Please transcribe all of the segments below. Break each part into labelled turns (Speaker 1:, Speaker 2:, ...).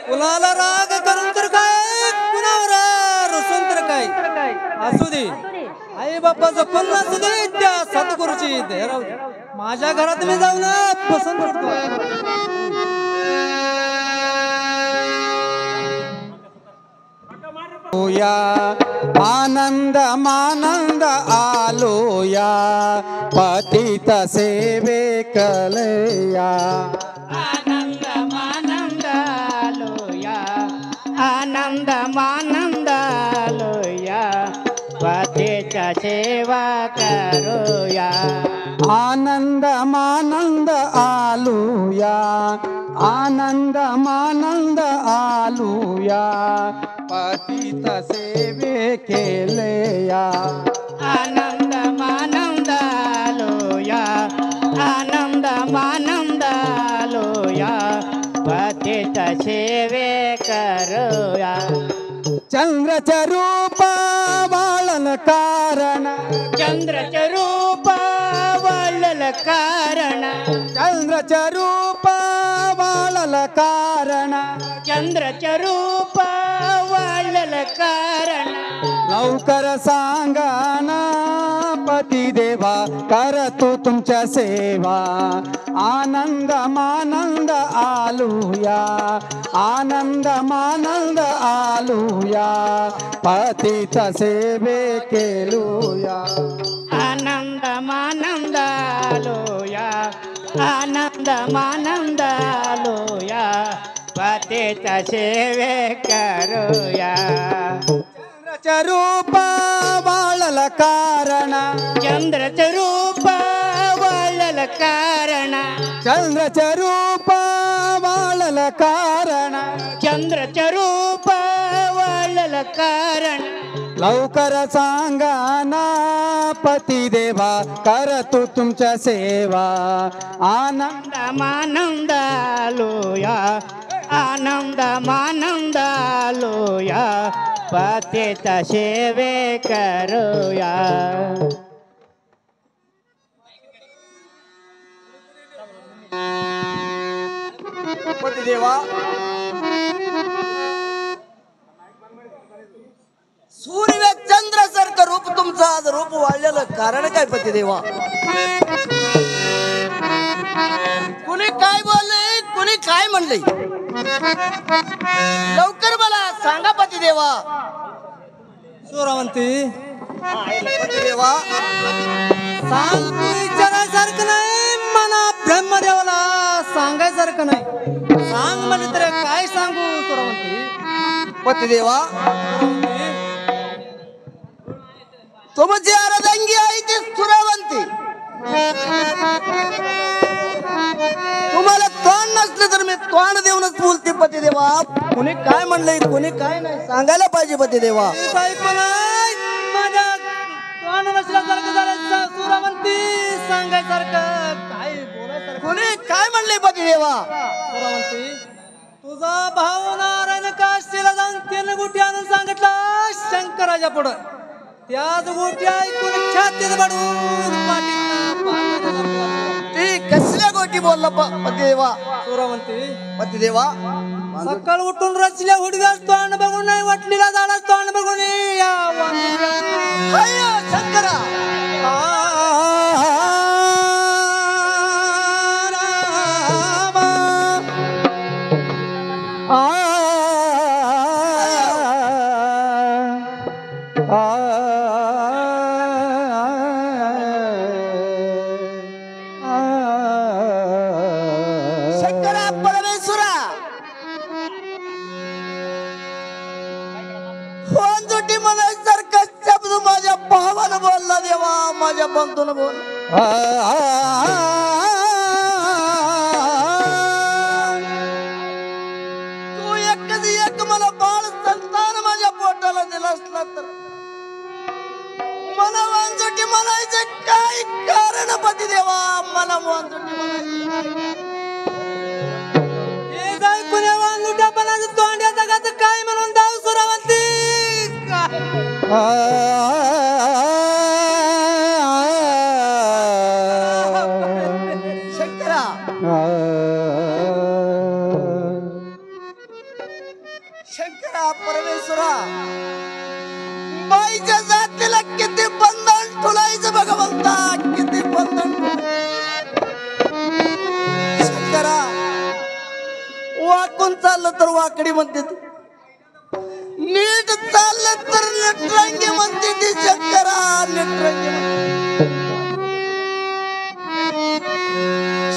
Speaker 1: कुणाला राग करून तर काय, कुणावर रुसून तर काय, असू दे आई बाप्पाचं पण असू दे, त्या सद्गुरूची दया राहू दे. माझ्या घरात मी जाऊन पसंत करतो.
Speaker 2: या आनंद मानंद आलो या पतित सेवे कलया.
Speaker 3: आनंद मानंद लोया, आनंद मानंद लोया, पतीच्या सेवा करूया.
Speaker 2: आनंद मानंद आलूया, आनंद मानंद आलूया पतित सेवे केलया.
Speaker 3: आनंद मानंद लोया, आनंद मानंद लोया, पतीच्या सेवे करूया.
Speaker 2: चंद्रच रूप वाळन कारण,
Speaker 3: चंद्रच रूप वळल कारण,
Speaker 2: चंद्रच रूप वाळल कारण,
Speaker 3: चंद्रच रूप वळल कारण.
Speaker 2: लवकर सांगा ना पती देवा करतो तुमच्या सेवा. आनंद मानंद आलूया, आनंद मानंद आलूया पतित सेवे केलूया.
Speaker 3: आनंद मानंद लोया, आनंद मानंद लोया, पतीच्या सेवे करूया.
Speaker 2: चंद्रच रूप वाळल कारण,
Speaker 3: चंद्रच रूप वळल कारण,
Speaker 2: चंद्रच रूप वाळल कारण,
Speaker 3: चंद्रच रूप वळल कारण.
Speaker 2: लवकर सांगा ना पती देवा करतो तुमच्या सेवा. आनंद
Speaker 3: मानंद लोया, आनंद मानंद लोया, पतीच्या सेवे करूया.
Speaker 1: पती देवा, सूर्य चंद्र सारखं रूप तुमचं आज रूप वाढलेलं कारण काय पती देवा? कुणी काय बोलले, कुणी काय म्हणले, लवकर मला सांगा पती देवा. सुरावंती पती देवा, सांग तू विचारायसारखं नाही, मना ब्रह्मदेवाला सांगायसारखं नाही. सांग म्हणजे तर काय सांगू सुरावंती? पती देवा, तुमची अर्धांगी आहे ती सुरावंती. तुम्हाला तोंड नसले तर मी तोंड देऊनच बोलते पती देवा. कुणी काय म्हणलंय, कुणी काय नाही सांगायला पाहिजे पती देवा. माझ्या तोंड नसल्यासारखं झालं सुरावंती, सांगायसारखं काय बोलायसारखं. कुणी काय म्हणले पती देवा? सुरावंती, तुझा भाऊ नारायण काशीला जाऊन 3 गुटी आणून सांगितला शंकराच्या पुढं. त्याच गोष्टी ऐकून छातीत बडून ती कसल्या गोष्टी बोलला पतिदेवा? सुरावंती, पतिदेवा, सकाळ उठून रचल्या हुडव्यास तोंड बघून नाही, वाटलीला झाडाच तोंड बघून शंकरा. माझ्या बंधून बोल. तू एकच एक मला बाळ संतान माझ्या पोटाला दिला असला तर मला वांजोटी म्हणायचं काय कारण पती देवा? मला वांजोटी म्हणायचं कुण्या वांजुट्या पणाचं तोंड्या जगाचं काय म्हणून दाव सुरावंती. शंकरा परमेश्वरा बाईच्या जातीला किती बंधन ठुलायचं भगवंता, किती बंधन. शंकरा वाकून चाललं तर वाकडी म्हणते तू, नीट चाललं तर नटरंगी म्हणते ती. शंकरा नटरंगी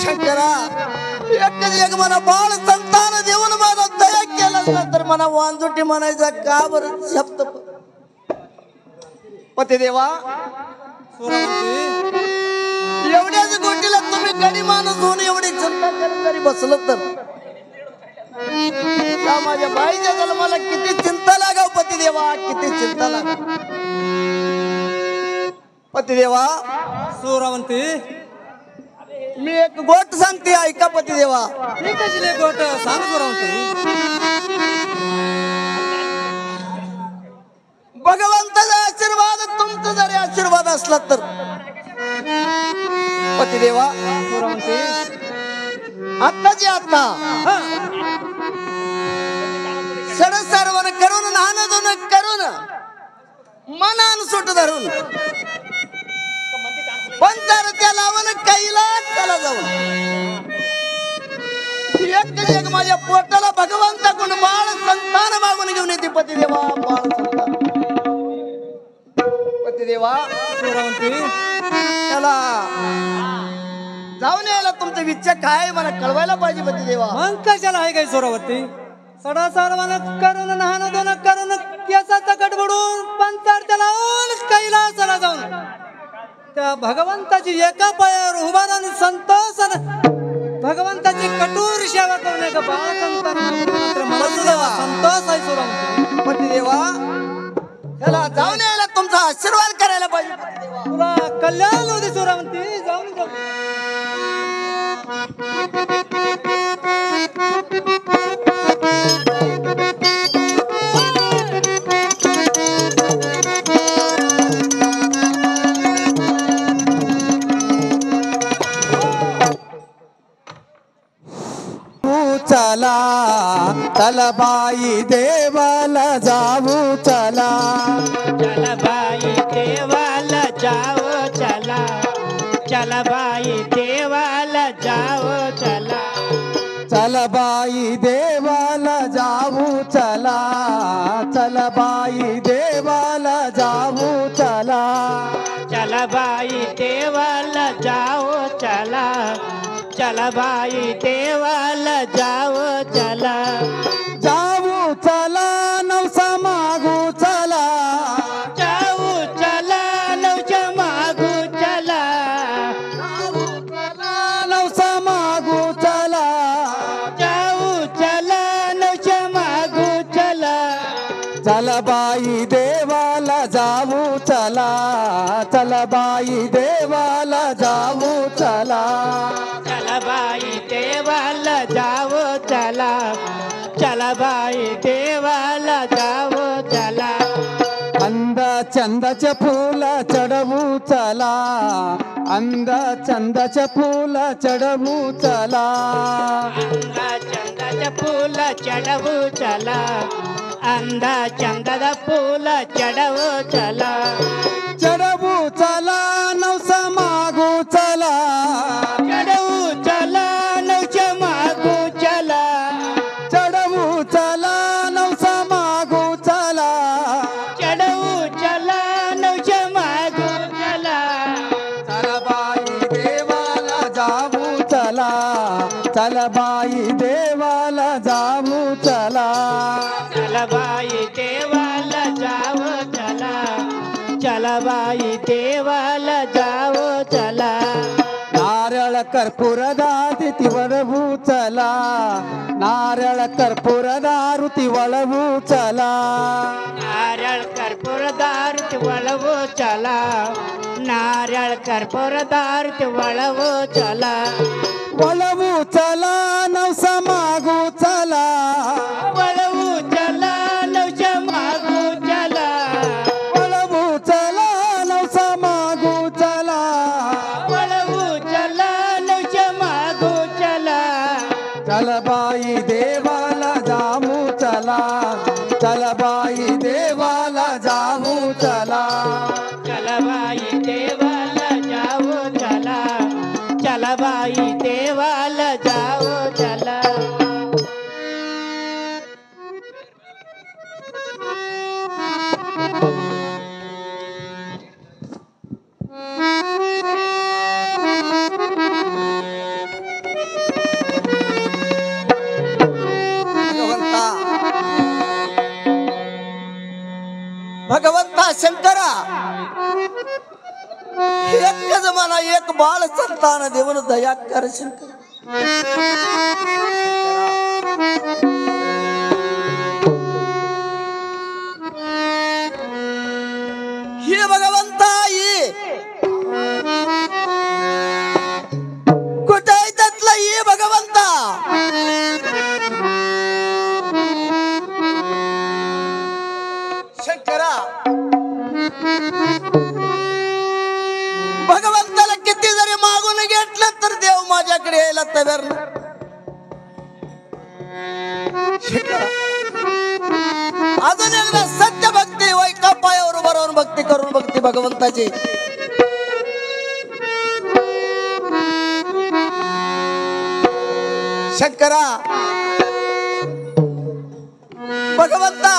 Speaker 1: शंकरा एकच एक मला बाळ संतान देऊन मला दया केला तर मला वांजुटी म्हणायचा का बरं शब्द. पती देवा एवढ्याच गोष्टीला तुम्ही गडी माणूस होऊन एवढी चिंता करत जरी बसलं तर का माझ्या बाईच्या जन्माला किती चिंता लागाव. पती देवा किती चिंता लागाव. पती देवा
Speaker 2: सूरवंती
Speaker 1: मी एक गोष्ट सांगते ऐका पती देवा.
Speaker 2: ही कशी गोष्ट सांग सूरवंती.
Speaker 1: भगवंताचा आशीर्वाद तुमचा जरी आशीर्वाद असला तर पती देवा आत्ताची आता सडसरवण करून नानदून करून मनान सुट धरून पंचार त्या लावून कैला त्याला जाऊन एक माझ्या पोटाला भगवंताकडून बाळ संतान मागून घेऊन येते पती देवा. बाळ संतान पती देवा त्याला जाऊन यायला तुमचं इच्छा काय मला कळवायला पाहिजे पती देवा.
Speaker 2: मग कशाला आहे काय सूरवंती. सडा सारवण करून नहान दोन करून केसाचा गडबडून पंचारत्या लावून कैलासाला जाऊन त्या भगवंताची एका पायावर उभा राहून संतोष भगवंताची कठोर सेवा करून एका बाळ संतोष आहे सूरवंती.
Speaker 1: पती देवा त्याला जाऊन यायला तुमचा आशीर्वाद करायला पाहिजे पती देवा.
Speaker 2: तुला कल्याण होते सूरवंती. जाऊन जाऊ चला चलबाई देवाला जाऊ चला.
Speaker 3: चलबाई देवाला जाओ चला. चलबाई देवाला जाओ चला.
Speaker 2: चलबाई देवाला जाऊ चला. चलबाई देवाला जाऊ चला.
Speaker 3: चलबाई देवाला जाओ चला. चलबाई देवाला जाओ चला.
Speaker 2: जाऊ चला नवसा मागू चला.
Speaker 3: जाऊ चला नवच्या मागू चला.
Speaker 2: नवसा मागू चला.
Speaker 3: जाऊ चला नवच्या मागू चला.
Speaker 2: चलबाई देवाला जाऊ चला. चलबाई देवाला जाऊ चला.
Speaker 3: चलबाई देवाला जाओ चला. चलबाई देवाला जाओ चला.
Speaker 2: अंद चंदाचे फूल चढवू चला. अंद चंदाचे फूल चढवू चला.
Speaker 3: अंदा चंदाचं फूल चढवू चला. अंदा चंदाचं फूल चढवू चला.
Speaker 2: चढवू चला नवसा मागू चला.
Speaker 3: चढवू चला नवच्या मागू चला.
Speaker 2: चढवू चला नवसा मागू चला.
Speaker 3: चढवू चला नवच्या मागू चला.
Speaker 2: चलबाई देवाला जाऊ चला. चलबाई देवाला जाऊ चला.
Speaker 3: चलबाई देवाला जाओ चला. चलबाई देवाला जाओ चला.
Speaker 2: नारळ कर्पूर दाती वळवू चला. नारळ कर्पूर दारुती वळवू चला.
Speaker 3: नारळ कर्पूर दारू वळवू चला. नारळ कर्पूर दारू वळवू चला.
Speaker 2: वळवू चला नवसा मागू चला.
Speaker 3: वळवू चला नवच्या मागू चला.
Speaker 2: वळवू चला नवसा मागू चला.
Speaker 3: वळवू चला नवच्या मागू चला.
Speaker 2: चलबाई देवाला जाऊ चला.
Speaker 1: शंकरा एकच मला एक बाळ संतान देऊन दया कर शंकर. हे भगवंता ये कुठे त्यातला ये भगवंता. शंकरा भगवंताला किती जरी मागून घेतलं तर देव माझ्याकडे यायला तयार नाही. अजून एकदा सत्य भक्ती एका पायावर उभं राहून भक्ती करून भक्ती भगवंताची. शंकरा भगवंता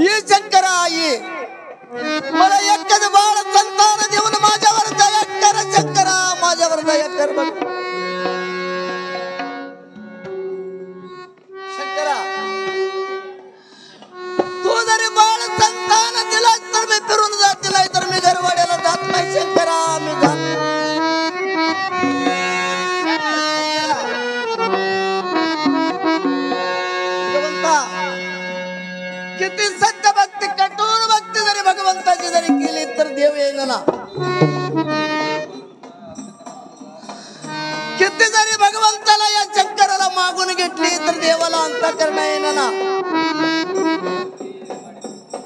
Speaker 1: ये शंकरा ये मला एकच बाळ संतान देऊन माझ्यावर दया कर शंकरा, माझ्यावर दया कर. शंकरा तू जरी बाळ संतान दिला तर मी फिरून जात नाही, तर मी घरवाड्याला जात नाही शंकरा, मी जात नाही. किती सत्य भक्ती कठोर भक्ती जरी भगवंताची जरी केली तर देव येईल ना. किती जरी भगवंताला या शंकराला मागून घेतली तर देवाला अंत करणं येईल ना.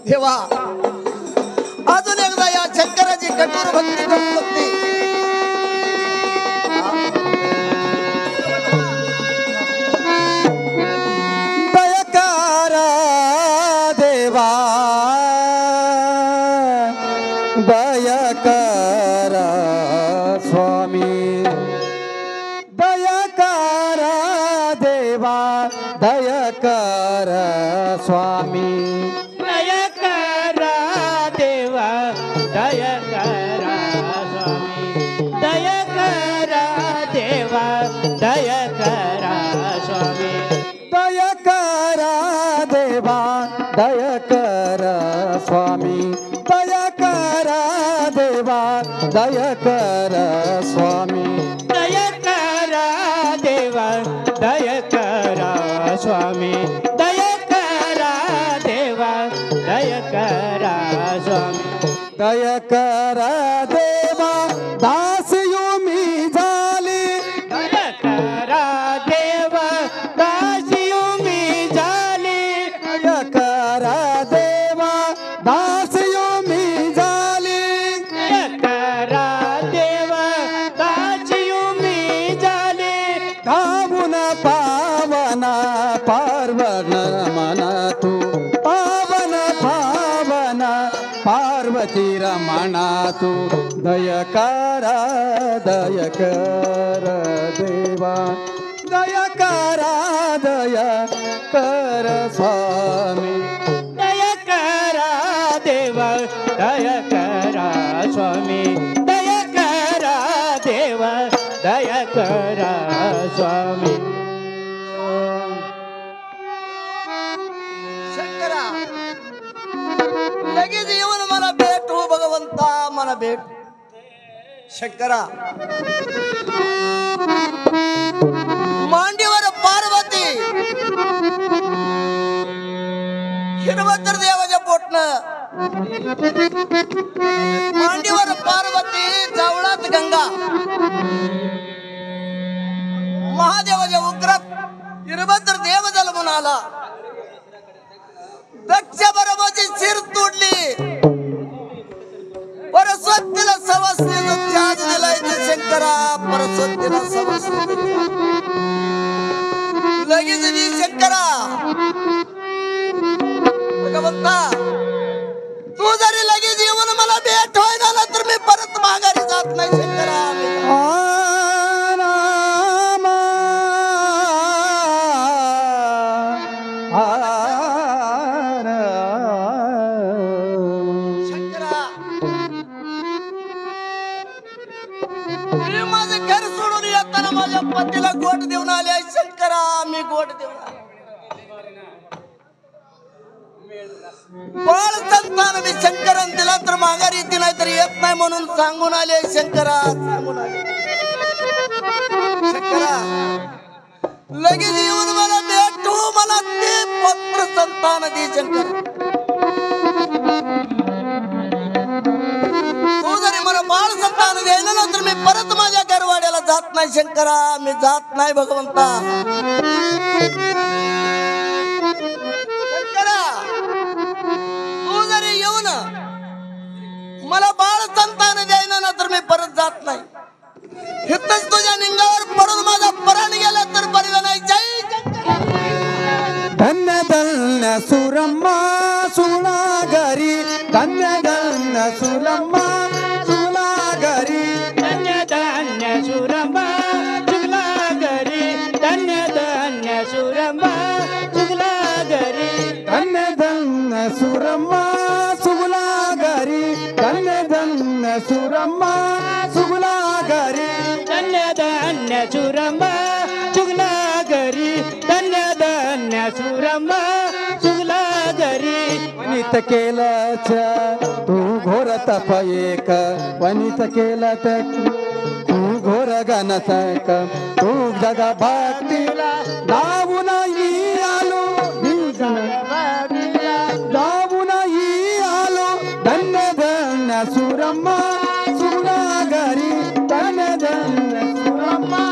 Speaker 1: देवा अजून एकदा या शंकराची कठोर भक्ती करून भक्ती.
Speaker 2: दया कर स्वामी, दया कर देवा, दया कर स्वामी,
Speaker 3: दया करा देवा, दया करा स्वामी, दया करा देवा, दया करा स्वामी,
Speaker 2: दया कर देवा, दया कर स्वामी, दया कर देवा, दया कर स्वामी,
Speaker 3: दया करा देवा, दया करा स्वामी, दया करा देवा, दया करा स्वामी,
Speaker 2: दया कर देवा दासियो मी झाली,
Speaker 3: दया करा देवा दासियो मी झाली,
Speaker 2: दया कर देवा दासियो मी झाली,
Speaker 3: दया करा देवा दासियो मी झाली,
Speaker 2: धावून पावना पार्वण रमण तू, पावन पावन पार्वती रमणा तू, दया कर देवा, दया कर स्वामी,
Speaker 3: दया करा देवा, दया करा स्वामी, दया करा देवा, दया करा स्वामी.
Speaker 1: शंकरा लगेच येऊन मला भेट हो भगवंता, मला भेट. शंकरा मांडीवर पार्वती हिरवंतर देवाच्या पोटनं, मांडीवर पार्वती जावळात गंगा, महादेवाच्या उग्रात हिरवंतर देव जन्मून आला. दक्ष बरोबरची शिर तोडली, परस्वतीला सवस्तीचं त्याज दिलाय शंकरा, परस्वतीला सवस्ती लगेच मी शंकरा भगवंता तू जरी लगेच येऊन मला भेट व्हायला ना तर मी परत माघारी जात नाही शंकरा. मी माझं घर सोडून येताना माझ्या पतीला गोट देऊन आले शंकरा, मी गोट देऊन आले. बाळ संतान मी शंकरान दिला तर माघारी येते नाही तर येत नाही म्हणून सांगून आले शंकरा, सांगून आले शंकरा. लगेच येऊन मला भेटू, मला ते पुत्र संतान दे शंकर. तू जरी मला बाळ संतान द्यायला ना तर मी परत माझ्या घरवाड्याला जात नाही शंकरा, मी जात नाही भगवंता. शंकरा तू जरी येऊन मला बाळ संतान द्यायला ना तर मी परत जात नाही. हितच तुझ्या निंगावर पडून माझा प्राण गेला तर बरं नाही. जय
Speaker 2: धन्य धन्य सुरम्मा सुनागरी, धन्य धन्य सुरम्मा सुनागरी,
Speaker 3: धन्य धन्य सुरम्मा सुगलागरी, धन्य धन्य सुरम्मा सुगलागरी,
Speaker 2: धन्य धन्य सुरम्मा सुगलागरी, धन्य धन्य सुरम्मा सुगलागरी,
Speaker 3: धन्य धन्य सुरम्मा सुगलागरी, धन्य धन्य सुरम्मा सुगलागरी.
Speaker 2: वनित केलंच तू घोर तप एक, वनित केलं तू घोर गणतक, तू जग भक्तीला धावून आलो, धावून आलो. धन्य धन्य सुरम्मा सुगलागरी, धन्य धन्य सुरम्मा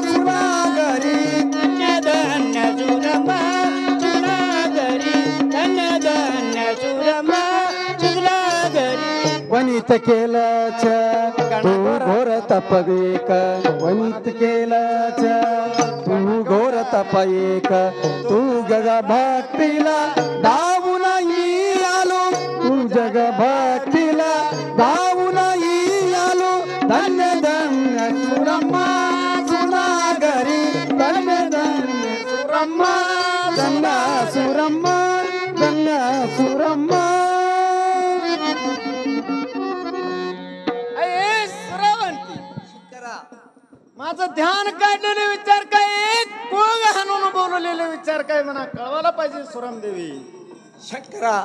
Speaker 2: सुगलागरी,
Speaker 3: धन्य धन्य सुरम्मा सुगलागरी, धन्य धन्य सुरम्मा सुगलागरी.
Speaker 2: वनित केलंच तू घोर तप एक, वनित केलंच तू घोर तप एक, तू जग भक्तीला धावून आलो, तू जग भक्तीला धावून आलो. धन्य धन्य सुरम्मा सुनागरी, धन्य धन्य सुरम्मा, धन्य सुरम्मा, धन्य सुरम्मा.
Speaker 4: माझं ध्यान काढलेले विचार काय, कोग हाणून बोललेले विचार काय म्हणा कळवायला पाहिजे सुरमदेवी.
Speaker 1: शंकरा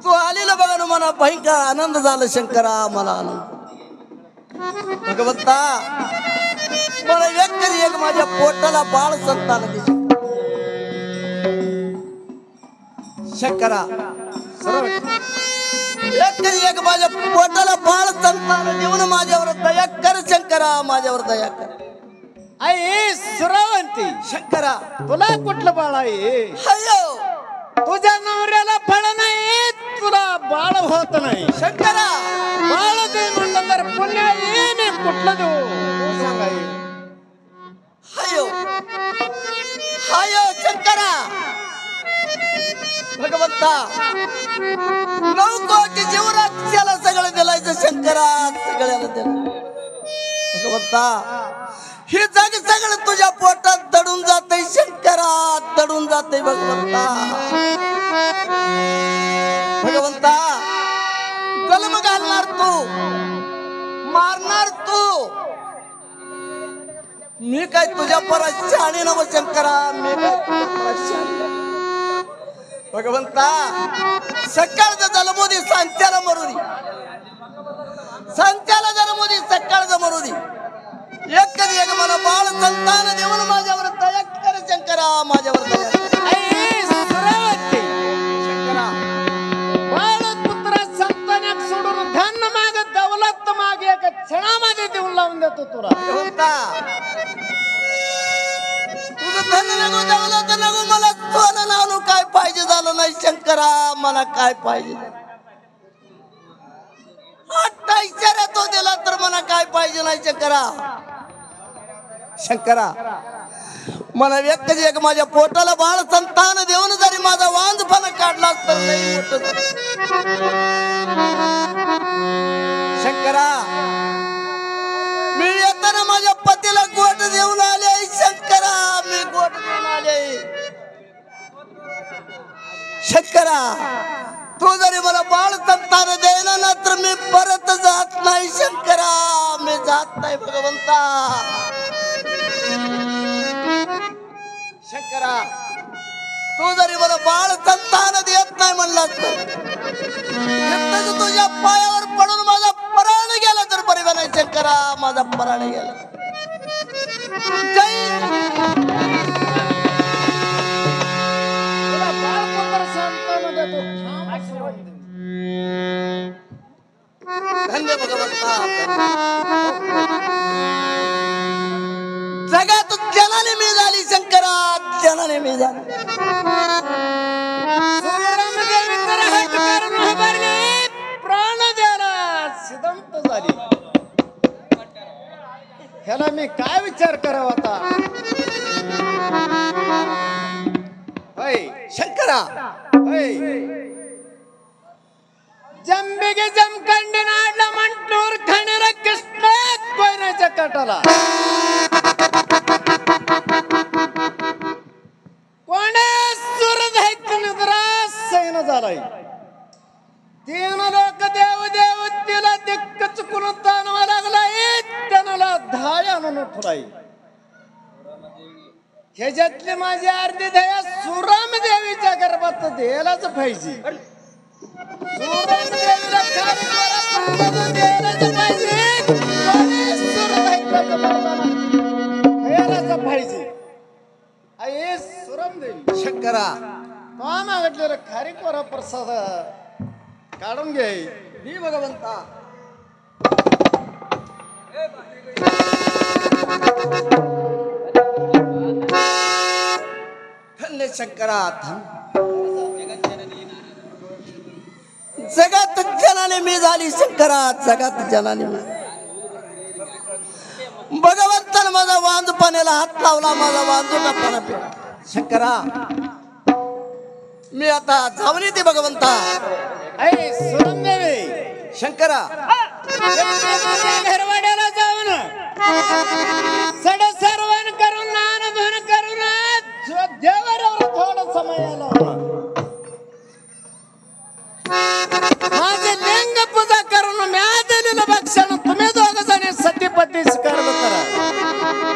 Speaker 1: तू आलेला बघा ना मला भयंकर आनंद झाला शंकरा, मला आनंद. भगवंता मला एक माझ्या पोटाला बाळ संतान दे शंकरा. एक माझ्या पोटाला बाळ संतान देऊन माझ्यावर दया कर शंकरा, माझ्यावर दया कर.
Speaker 4: आई सुरावंती
Speaker 1: शंकरा
Speaker 4: तुला कुठलं बाळ आहे?
Speaker 1: हयो
Speaker 4: तुझ्या नवऱ्याला फळ नाही, तुला बाळ होत नाही.
Speaker 1: शंकरा
Speaker 4: बाळ दे म्हणलं तर पुण्य येणे कुठलं देऊ तू सांग आई.
Speaker 1: हयो हयो शंकरा. भगवंता 9 कोटी जीवराक्षाला सगळं दिलायचं शंकरा, सगळ्याला दिलं. भगवंता हे जग सगळं तुझ्या पोटात दडून जाते शंकरा, दडून जाते भगवंता. भगवंता जन्म घालणार तू, मारणार तू, मी काय तुझ्या परत शाणी नव शंकरा, मी काय तुझ्या परत शाणी. भगवंता सकाळचा जन्मोदी सांच्याला मरू दे, सांच्याला जन्मोदी सकाळचा मरू दे. एक मला बाळ संतान देऊन माझ्यावर दया कर शंकरा, माझ्यावर दया कर.
Speaker 4: आई सुरावंती
Speaker 1: शंकरा
Speaker 4: बाळ पुत्र संतानाक सोडून धन माग दौलत माग एक क्षणामध्ये देऊन लावून देतो तुला.
Speaker 1: भगवंता तुझं धन नको दौलत नको, मला सोनं नाणू काय पाहिजे झालं नाही शंकरा, मला काय पाहिजे. आत्ता इशारा तो दिला तर मला काय पाहिजे नाही शंकरा. शंकरा मला एक माझ्या पोटाला बाळ संतान देऊन जरी माझा वांजपणा काढला तर नाही मोठं झालं. शंकरा मी येताना माझ्या पतीला गोट देऊन आले शंकरा, मी गोट देऊन आले शंकरा. तू जरी मला बाळ संतान देईना ना तर मी परत जात नाही शंकरा, मी जात नाही भगवंता. शंकरा तू जरी मला बाळ संतान देत नाही म्हणलास तर तुझ्या पायावर पडून माझा प्राण गेला तर बरे नाही शंकरा, माझा प्राण गेला.
Speaker 4: तुला बाळपुत्र सांगताना देतो
Speaker 1: धन्य भगवंता. जगात जनाने मी झाली शंकरा, जनाने मी झाली.
Speaker 4: प्राण द्यायला सिद्धांत झाली. ह्याला मी काय विचार करावा आता?
Speaker 1: होय शंकरा,
Speaker 4: होय. जंबिगे जमखंडी नाडला मंटूर खाणारा कृष्णात कोयनाच्या काटाला कोणे सुरत निद्रास सैन झालाय. तीन लोक देव देव तिला दिक्क चुकून ताणवा लागलाय. त्याला धाय आणून उठलाय. ह्याच्यातली माझी अर्धी दया सुराम देवीच्या गर्भात द्यायलाच पाहिजे. सुराम देवीला खाली द्यायलाच पाहिजे. द्यायलाच पाहिजे. आई सुराम देवी
Speaker 1: शंकरा
Speaker 4: तो मागितलेलं खारी कोरा प्रसाद काढून घे.
Speaker 1: मी भगवंता. धन्य शंकरा, जगात जनाने मी झाली शंकरा, जगात जनाने मी. भगवंताने माझा वांजपाण्याला हात लावला, माझा वांजुकापणा पेला. शंकरा मी आता जाऊन येते भगवंता.
Speaker 4: आई सुरम देवी
Speaker 1: शंकरा
Speaker 4: घरवाड्याला जाऊन सड सर्वन करून नान धुन करून देवाऱ्यावर थोडा समय आला. माझे लिंग पूजा करून म्या दिलेलं भक्षण तुम्ही दोघ जणी सतीपती स्वीकार करा.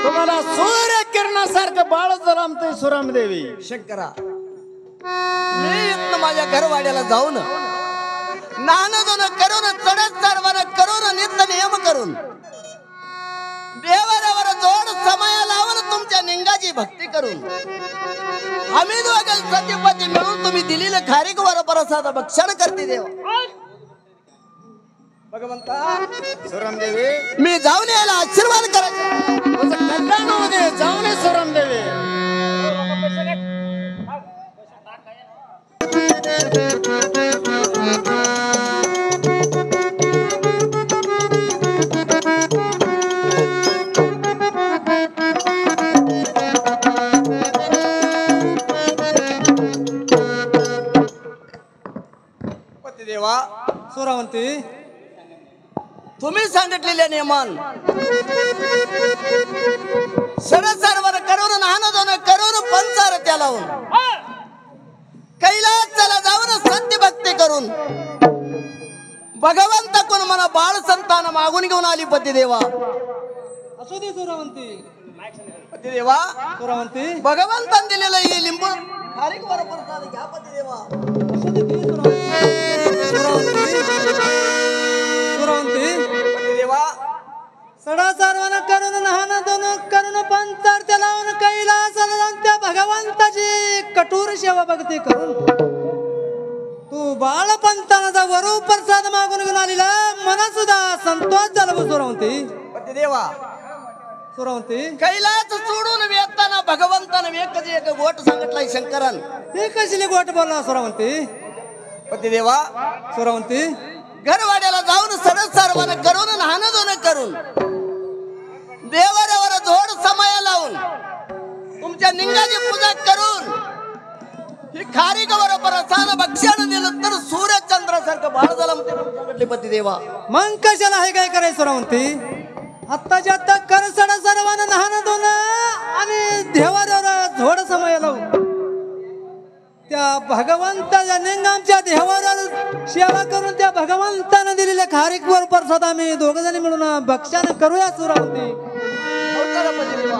Speaker 4: तुम्हाला सूर्य किरणासारखं बाळ जलमतंय सुरम देवी.
Speaker 1: शंकरा मी इथनं माझ्या घरवाड्याला जाऊन नानदोन करून चढत सर्वांना करून नित्य नियम करून देवाऱ्यावर जोड समय लावून तुमच्या निंगाची भक्ती करून आम्ही दोघं सतीपती मिळून तुम्ही दिलेलं खारीक वर प्रसाद भक्षण करते देवा. भगवंता
Speaker 4: सुरम देवी
Speaker 1: मी जाऊन यायला आशीर्वाद करायचा.
Speaker 4: तुझं कल्याण होऊ दे. जाऊन ये सुरम देवी.
Speaker 1: देवा
Speaker 2: सुरावंती
Speaker 1: तुम्ही सांगितलेल्या नियमान सरसर्वर करून नानदोन करून पंचार त्या लावून कैलासाला जाऊन सत्य भक्ती करून भगवंत कोण मला बाळ संतान मागून घेऊन आली पती देवा.
Speaker 2: असू दे सुरावंती.
Speaker 1: पती देवा
Speaker 2: सुरावंती
Speaker 1: भगवंतान दिलेलं ही लिंबू खारीक वर प्रसाद घ्या पती देवा.
Speaker 2: असू दे ती सुरावंती. सुरावंती
Speaker 1: पती देवा
Speaker 2: सडा सारवाना करून नहान दोन करून पंचारत्या लावून कैलासाला जाऊन त्या भगवंताची कठोर सेवा भक्ती करून तू बाळपंतानाचा वरू प्रसाद मागून घेऊन आलेला मना सुद्धा संतोष झाला. सुरावंती
Speaker 1: पती देवा
Speaker 2: सुरावंती
Speaker 1: कैलास सोडून येताना भगवंतानं एकच एक गोट सांगितलाय शंकरान.
Speaker 2: ते कशी गोट बोलला सुरावंती.
Speaker 1: पती देवा
Speaker 2: सुरावंती
Speaker 1: घरवाड्याला जाऊन सडक सर्वांना करून नाहन दोन करून देवाऱ्यावर जोड समय लावून तुमच्या निंगाची पूजा करून ही खारीकवर प्रसाद भक्षण दिलं तर सूर्यचंद्रासारखं बाळ झालं म्हणते पती देवा.
Speaker 2: मग कशाला हे काय करायचं सुरावंती. आत्ताच्या आत्ता कर सडा सर्वांना नहान दोन आणि देवाऱ्यावर झोड समय लावून त्या भगवंताच्या निंगामच्या देवाऱ्यावर सेवा करून त्या भगवंतानं दिलेल्या खारीकवर प्रसाद आम्ही दोघ जणी मिळून भक्षण करूया सुरावंती.
Speaker 1: अवतार पती देवा.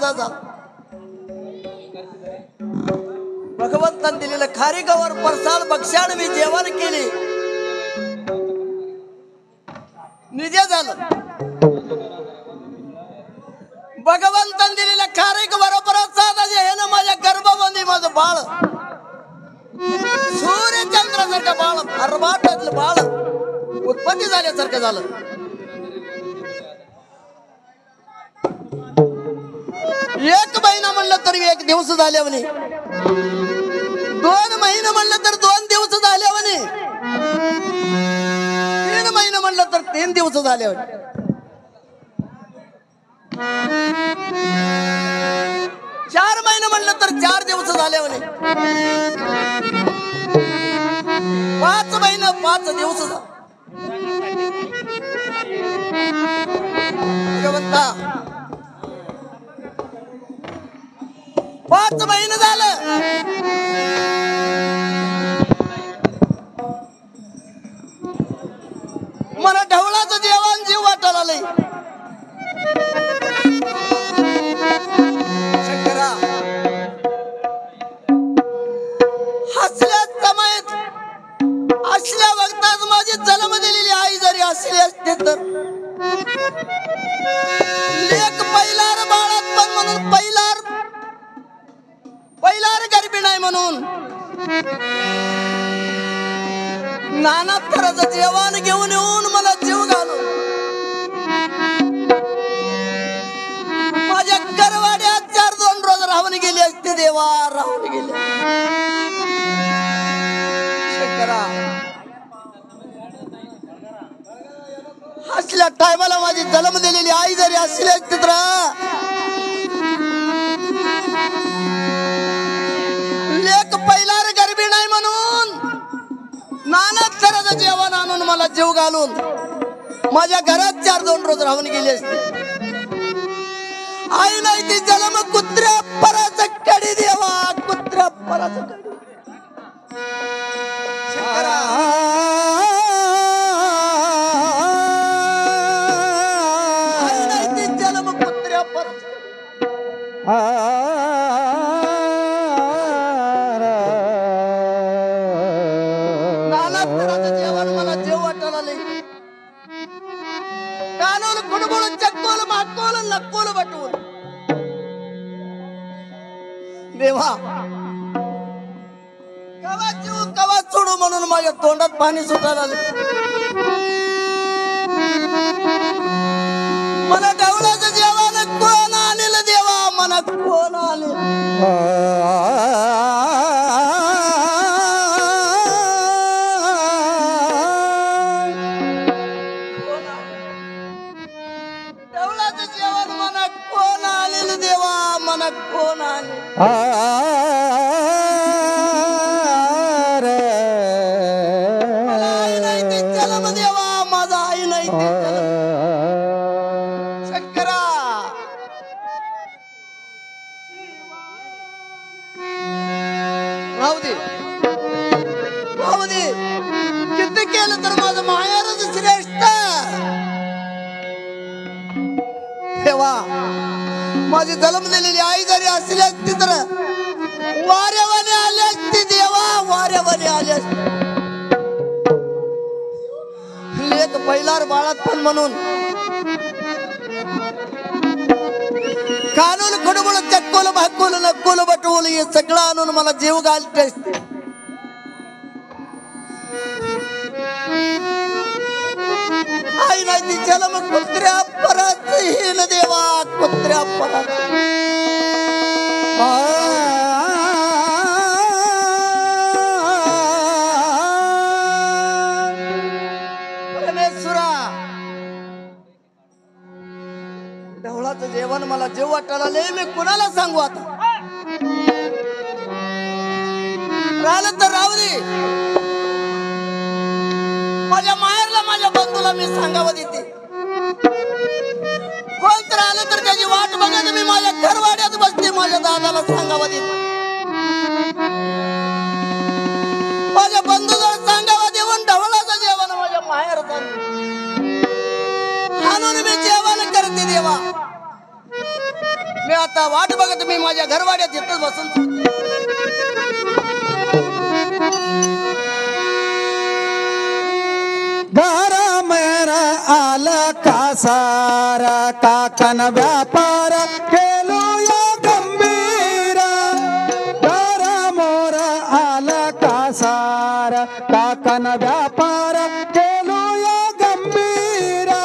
Speaker 1: माझा झाला. भगवंतान दिलेलं खारीगावर प्रसाद भक्षाण मी जेवण केले, निजे झालं. भगवंतान दिलेल्या खारीगावर प्रसाद हे ना माझ्या गर्भामध्ये माझं बाळ सूर्यचंद्रासारखं बाळ अर्भाटातलं बाळ उत्पत्ती झाल्यासारखं झालं. एक महिना म्हणलं तर एक दिवस झाले म्हणे, 2 महिने म्हणलं तर 2 दिवस झाले म्हणे, 3 महिने म्हणलं तर 3 दिवस झाले म्हणे, 4 महिने म्हणलं तर 4 दिवस झाले म्हणे, 5 महिने 5 दिवस झाले. भगवंता 5 महिने झालं. मला ढवळाचं जेवण जीव वाटायला आलंय. शंकरा हसल्या समयत असल्या वक्तात माझी जन्म दिलेली आई जरी असली असते तर लेक पहिलार बाळात पण म्हणून पहिलार गरबी नाही म्हणून नाना तऱ्हेचं जेवण घेऊन येऊन मला जीव घालून माझ्या करवाड्यात 4-2 रोज राहून गेली असते देवा, राहून गेले. शंकरा असल्या टायमाला माझी जन्म दिलेली आई जरी असली असती तर लेक पहिलार गरबी नाही म्हणून नाना तऱ्हेचं जेवण आणून मला जीव घालून माझ्या घरात 4-2 रोज राहून गेली असते. आई नाही ती जन्म कुत्र्या पराचं कडी देवा, कुत्र्या पराचं कडी. शंकरा आई नाही ती जन्म कुत्र्या पराचं नाना तऱ्हेचं जेवण मला जीव वाटायला आलंय. कानूल कुडबुळ चक्कोल माकोल नक्कोल बटवून देवा कवा जीव कवा सोडू म्हणून माझ्या तोंडात पाणी सुटायला आले. मला ढवळाचं जेवण कोण आणलं देवा, मला कोण आणलं. जेवण मला कोण आलेलं देवा, मला कोण आले. मला आई नाही ती जन्म देवा, माझा आई नाही ती जन्म. शंकरा राहू दे, राहू दे. किती केलं तर माझं माहेरच श्रेष्ठ देवा. माझी जन्म दिलेली आई जरी असली असती तर वाऱ्यावाने आली असती देवा, वाऱ्यावाने आली असती. लेक पहिलार बाळात पण म्हणून कानूल खुडबुळ चक्कोल भाकोल नक्कोल बटवूल हे सगळं आणून मला जीव घालते असते. आई नाही ती जन्म कुत्र्या पराच हीन देवा, कुत्र्या पराच. परमेश्वरा ढवळाचं जेवण मला जीव वाटायला आलंय. मी कुणाला सांगू आता. राहिलं तर राहू दे. माझ्या माहेरला माझ्या बंधूला मी सांगावं देते. कोण तर आलं तर त्याची वाट बघत मी माझ्या घरवाड्यात बसते. माझ्या दादाला सांगावं देते. माझ्या बंधूला सांगावं देऊन ढवळाचं जेवण माझ्या माहेर आणून मी जेवण करते देवा. मी आता वाट बघत मी माझ्या घरवाड्यात येतच बसून
Speaker 2: घरा मेरा आला कासारा काकन व्यापार केलो या गंभीरा घरा मोरा आला कासारा काकन व्यापार केलो या गंभीरा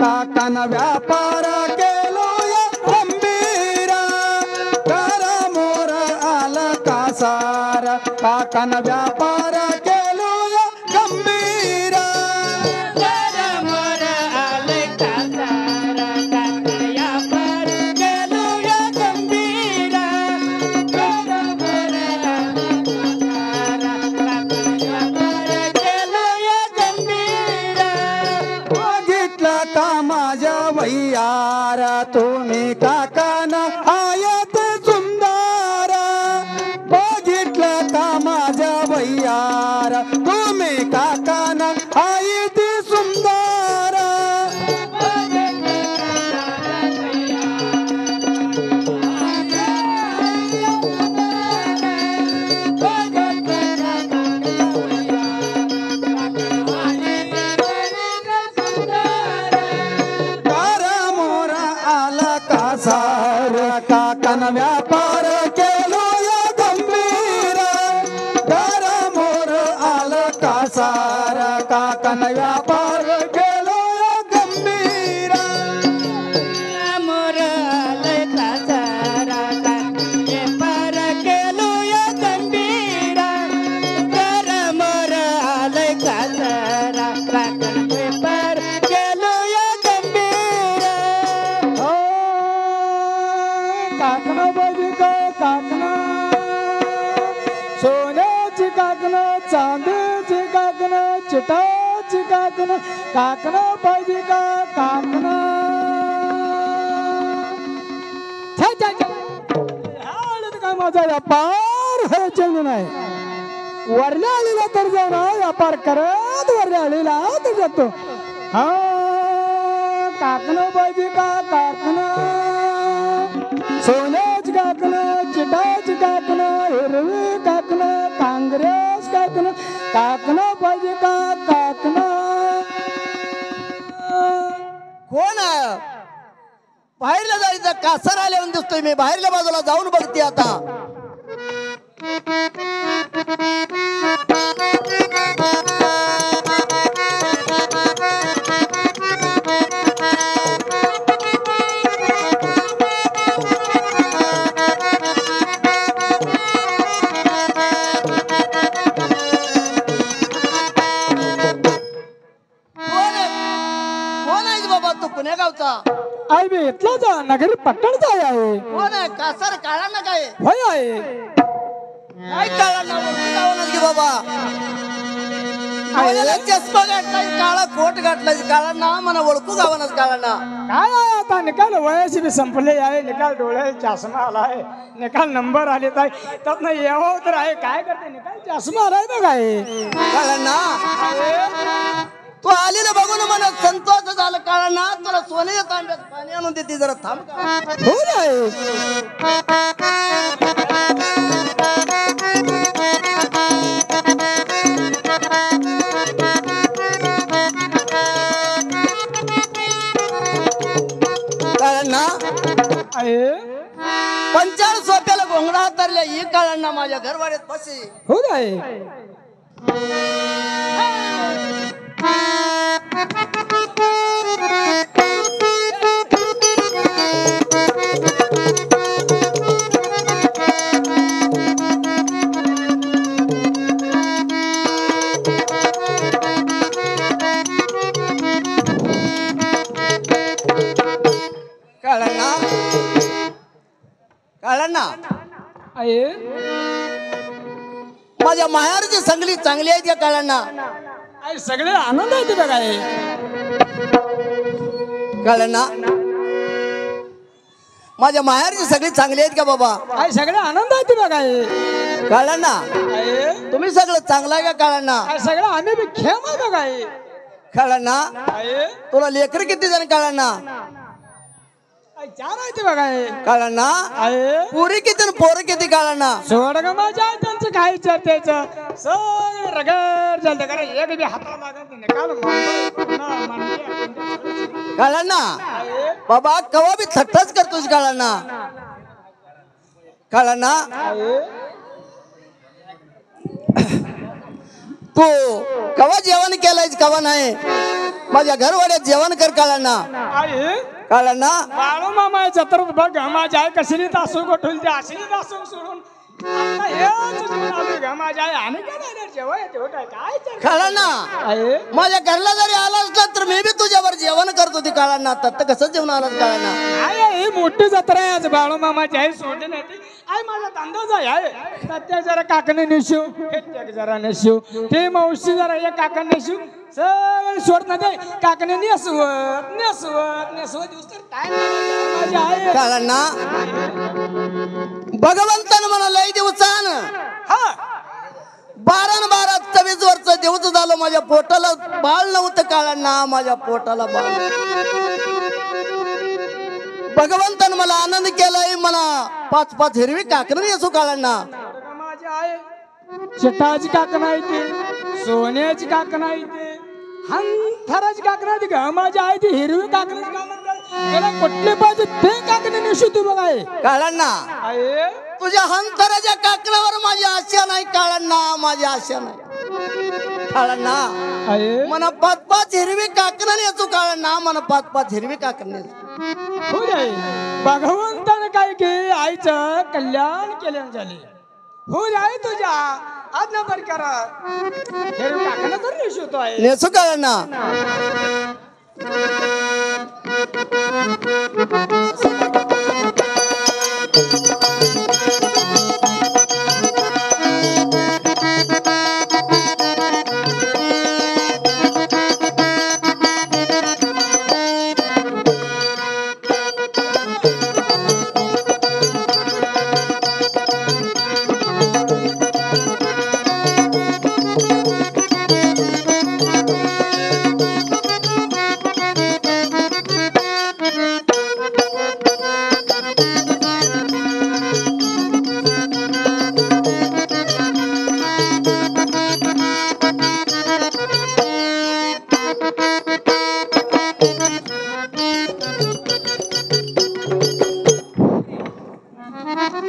Speaker 2: काकन व्यापार केलो या गंभीरा घरा मोर आला कासार काकन व्यापार केलो या गंभीरा वैयार तुम्ही काकाना आयत सुंदर बघितलं का माझ्या वैयार तुम्ही काकाना आयत सुंदर काकन व्यापार केलो या गंभीरा घरा मोर आला कासार काकन व्यापार केलो या गंभीरा
Speaker 3: मोर आले कासारा व्यापार केलो या गंभीरा घरा मोर आले कासारा काकन व्यापार केलो या गंभीरा
Speaker 2: काकना बाजी का काकना सोन्याची काकना चांदीची काकना चिटाची काकना काकना बाजी का काकना काय माझा व्यापार व्हायचे नाही वरल्या आलेला तर जाऊ ना व्यापार करत वरल्या आलेला तर जातो हा काकना बाजी का काकना सोन्याची काकणं चिटाची काकणं हिरवी काकणं काँग्रेस काकणं काकणं पाहिजे का काकणं
Speaker 1: कोण आहे बाहेरला जायचं कासार आल्यावर दिसतोय मी बाहेरल्या बाजूला जाऊन बघते आता
Speaker 2: आई बी इथला जा नगरी पट्टणचा आहे
Speaker 1: कोण आहे कासार काळा ना काय
Speaker 2: होय आहे
Speaker 1: काय काळा ना की बाबा चष्मा घातलाय काळा कोट घातलाय काळा ना मला ओळखू गावानच काळा ना
Speaker 2: काय आहे आता निकाल वयाशी बी संपले आहे निकाल डोळे चष्मा आलाय निकाल नंबर आले त्यात नाही यावं तर आहे काय करते निकाल चष्मा आलाय ना काय
Speaker 1: काळा ना तू आली ना बघून मला संतोष झालं काळा ना तुला सोन्याच्या तांब्यात पाणी आणून देते जरा थांब
Speaker 2: हो रे
Speaker 1: काळा ना
Speaker 2: आहे
Speaker 1: 45 सोप्याला घोंगडा हातरल्या ही काळा ना माझ्या घरवाड्यात बसे
Speaker 2: हो रे
Speaker 1: काळांना
Speaker 2: आहे
Speaker 1: माझ्या माहेरची संगली चांगली आहे त्या काळांना
Speaker 2: सगळे आनंद आहे तुझा काय
Speaker 1: कळलं ना? माझ्या माहेरची सगळी चांगली आहेत का बाबा?
Speaker 3: आई सगळे आनंद आहे बघा आई.
Speaker 1: कळलं ना?
Speaker 3: आई
Speaker 1: तुम्ही सगळं चांगलं आहे का? कळलं ना?
Speaker 3: आई सगळं आम्ही बी खेम आहे बघा आई.
Speaker 1: कळलं ना?
Speaker 3: आई
Speaker 1: तुला लेकरं किती जण? कळलं ना?
Speaker 3: आई चार आहे ते बघा आई.
Speaker 1: कळलं ना?
Speaker 3: आई
Speaker 1: पुरी किती आणि पोरं किती? कळलं ना?
Speaker 3: सोड ग माझ्या आई त्यांचं काय विचारत्याचं सगळं रगड झालं कारण एक बी हाताला लागत नाही काल
Speaker 1: कळलं ना? बाबा कवा बी थट्टाच करतोस. कळलं ना? कळलं ना? तू कवा जेवण केलंयस कवा नाही? माझ्या घरवाड्यात जेवण कर. कळलं ना?
Speaker 3: आई
Speaker 1: कळलं ना?
Speaker 3: बाळू मामा जत्रात बघ माझी आई कशी तासू गोठून ते अशी तासू सोडून आता हेच जीवन आलोय ग माझी आई आणि काय नाही जेव्हा येते हो काय काय
Speaker 1: कळलं ना?
Speaker 3: आई
Speaker 1: माझ्या घरला जरी आला असला तर मी बी तुझ्यावर जेवण करतो. ती कळलं ना? तर कसं जेवण आलं? कळलं ना?
Speaker 3: आई ही मोठी जत्रा आहे आज बाळू मामाची आई सोडली नाही ती आई माझा धंदाच आहे सत्या जरा काकणे नेशिव हे जरा नेशिव ते मावशी जरा एक काकण नेशिव सगळं सोड ना ते काकणे नेसवत नेसवत नेसवत दिवस तर काय माझी आई
Speaker 1: कळलं ना? भगवंतानं मला लय दिवसान
Speaker 3: हा
Speaker 1: 12 24 वर्ष दिवस झालं माझ्या पोटाला बाळ नव्हतं. कळलं ना? माझ्या पोटाला बाळ भगवंतानं मला आनंद केलाय. मला 5 हिरवी काकणं नेसू. कळलं ना?
Speaker 3: माझी आई चिटाची काकण आहे ती सोन्याची काकण आहे ती हंथराची काकण आहे ती ग माझी आई ती हिरवी काकणाची काकण त्याला कुठले पाहिजे ते काकणे नेसू तू बघ आई.
Speaker 1: कळलं ना?
Speaker 3: आई
Speaker 1: तुझ्या हंतराच्या काकणावर माझी आशा नाही. कळलं ना? माझी आशा नाही. कळलं ना?
Speaker 3: आई
Speaker 1: मला 5 हिरवी काकणं नेसू. कळलं ना? मला 5 हिरवी काकण नेसू.
Speaker 3: हो रे भगवंताने काय की आईचं कल्याण केल्यान झाले हो रे आई तुझ्या आज्ञा तर करा हिरवी काकण तर नेसतो आहे
Speaker 1: नेसू. कळलं ना?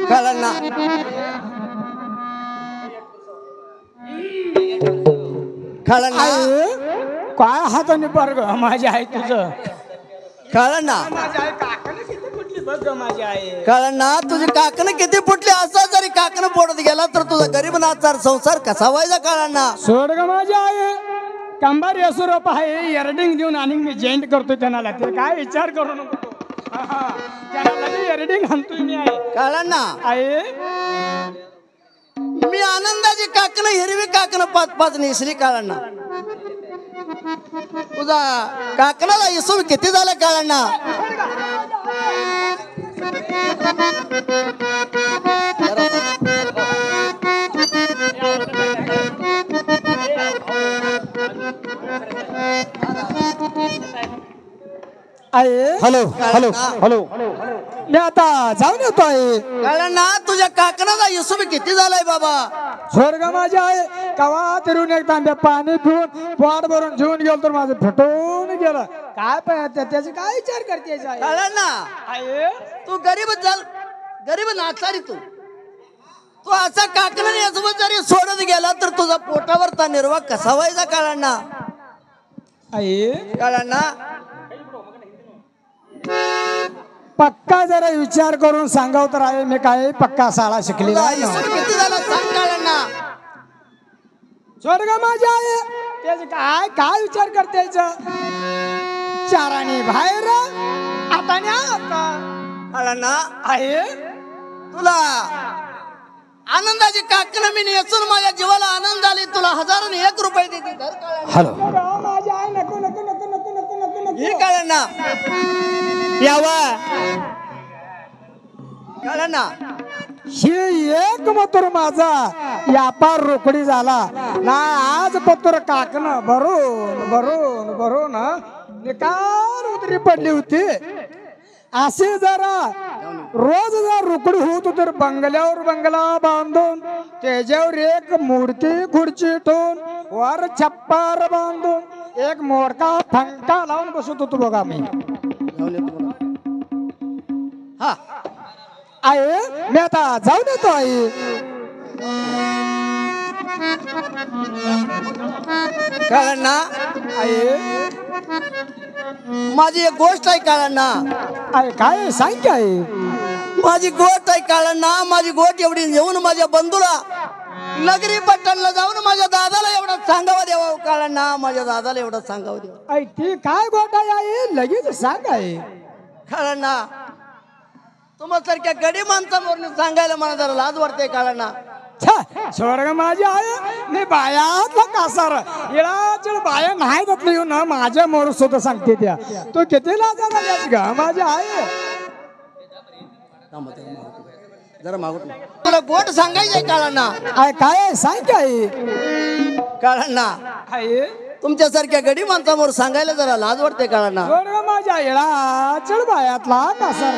Speaker 1: कळलं ना? कळलं ना?
Speaker 3: काय हाताने बरं ग माझी आई तुझं
Speaker 1: कळलं ना?
Speaker 3: माझी आई काकण किती कुठली बघ ग माझी आई
Speaker 1: कळलं ना? तुझी काकणं किती फुटली असं जरी काकणं पोटात गेला तर तुझा गरीब नाचार संसार कसा व्हायचा? कळलं ना?
Speaker 3: सोड ग माझी आई कंबार यसुरोप आहे एरडिंग देऊन आणि मी जॉईंट करतोय त्यांना ते काय विचार करू नको त्यांना लगे एरडिंग आणतोय मी आहे
Speaker 1: कळलं ना?
Speaker 3: आई
Speaker 1: मी आनंदाची काकणं हिरवी काकणं 5 नेसली. कळलं ना? तुझा काकणाला इसू किती झालं? कळलं ना?
Speaker 3: आई
Speaker 1: हॅलो हॅलो हॅलो
Speaker 3: मी आता जाऊन येतो आई
Speaker 1: कळलं ना? तुझ्या काकणाला इसू किती झालाय बाबा?
Speaker 3: स्वर्ग माझ्या आहे कवा तिरून एक तांब्या पाणी पिऊन पोट भरून जेवून गेलो तर माझं फटवून गेलं काय पाहिजे त्याचा काय विचार करते
Speaker 1: कळलं ना?
Speaker 3: आई
Speaker 1: तू गरीब नाचारी तू असा काकणं यासोबत जरी सोडत गेला तर तुझा पोटावरचा निर्वाह कसा व्हायचा? कळलं ना?
Speaker 3: आई
Speaker 1: कळलं ना?
Speaker 3: पक्का जरा विचार करून सांगाव तर आहे मी काय पक्का शाळा शिकलेला
Speaker 1: तुझा
Speaker 3: आहे
Speaker 1: इसू किती झाला सांग? कळलं ना?
Speaker 3: स्वर्ग माझ्या आहे त्याच काय काय विचार करते चाराने बाहेर आता
Speaker 1: कळलं ना?
Speaker 3: आहे
Speaker 1: तुला आनंदाची काकणं मी नेसून माझ्या जीवाला आनंद आली. तुला 1001 रुपये देते.
Speaker 3: हॅलो माझ्या आई नको नको नको नको नको नको नको
Speaker 1: ही काळण्णा
Speaker 3: यावा
Speaker 1: काळण्णा
Speaker 3: ही एक मथुर माझा व्यापार रोकडी झाला ना आज पत्र काकणं भरून निकार उतरी पडली होती असे जरा रोज जर रोकडी होत तर बंगल्यावर बंगला बांधून त्याच्यावर एक मूर्ती खुर्ची ठेवून वर छप्पर बांधून एक मोडका फंका लावून बसत होतो बघा मी
Speaker 1: हा
Speaker 3: आई मी आता जाऊन येतो आई
Speaker 1: काळण्णा
Speaker 3: आई
Speaker 1: माझी एक गोष्ट आहे काळण्णा
Speaker 3: आई काय सांग की आई
Speaker 1: माझी गोष्ट आहे काळण्णा माझी गोष्ट एवढी येऊन माझ्या बंधूला नगरी पट्टणला जाऊन माझ्या दादाला एवढं सांगावं देवा काळण्णा माझ्या दादाला एवढं सांगावं देवा
Speaker 3: आई ती काय गोष्ट आहे आई लगेच सांग आई
Speaker 1: काळण्णा तुम्हासारख्या गडी माणसांवर सांगायला मला जरा लाज वाटते काळण्णा
Speaker 3: स्वर्ग माझी आहे मी बायातला कासार इळाचळ बाया नाही घातलं येऊन ना माझ्या मोर सुद्धा सांगते त्या तू किती लाजा झाल्यास ग माझी आहे
Speaker 1: जरा मागून तुला गोट सांगायचंय काळण्णा
Speaker 3: आय काय सांग की आई
Speaker 1: काळण्णा
Speaker 3: आई
Speaker 1: तुमच्यासारख्या गडी माणसांवर सांगायला जरा लाज वाटते काळण्णा
Speaker 3: स्वर्ग माझ्या इळाचळ बायातला कासार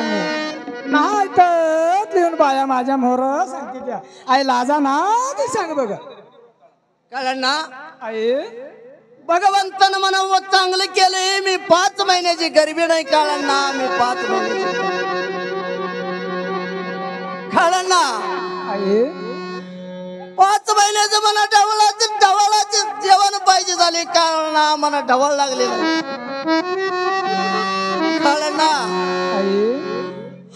Speaker 3: नाही तर लिहून बाया माझ्या मोर सांगते त्या आई लाजा ना ते सांग बघ
Speaker 1: काळण्णा
Speaker 3: आई
Speaker 1: भगवंतानं म्हणावं चांगलं केलंय मी 5 महिन्याची गरीबी नाही काळण्णा मी 5 महिन्याची काळण्णा
Speaker 3: आई
Speaker 1: 5 महिन्याचं मला ढवळाचं जेवण पाहिजे झाले काळण्णा मला ढवळ लागले काळण्णा
Speaker 3: आई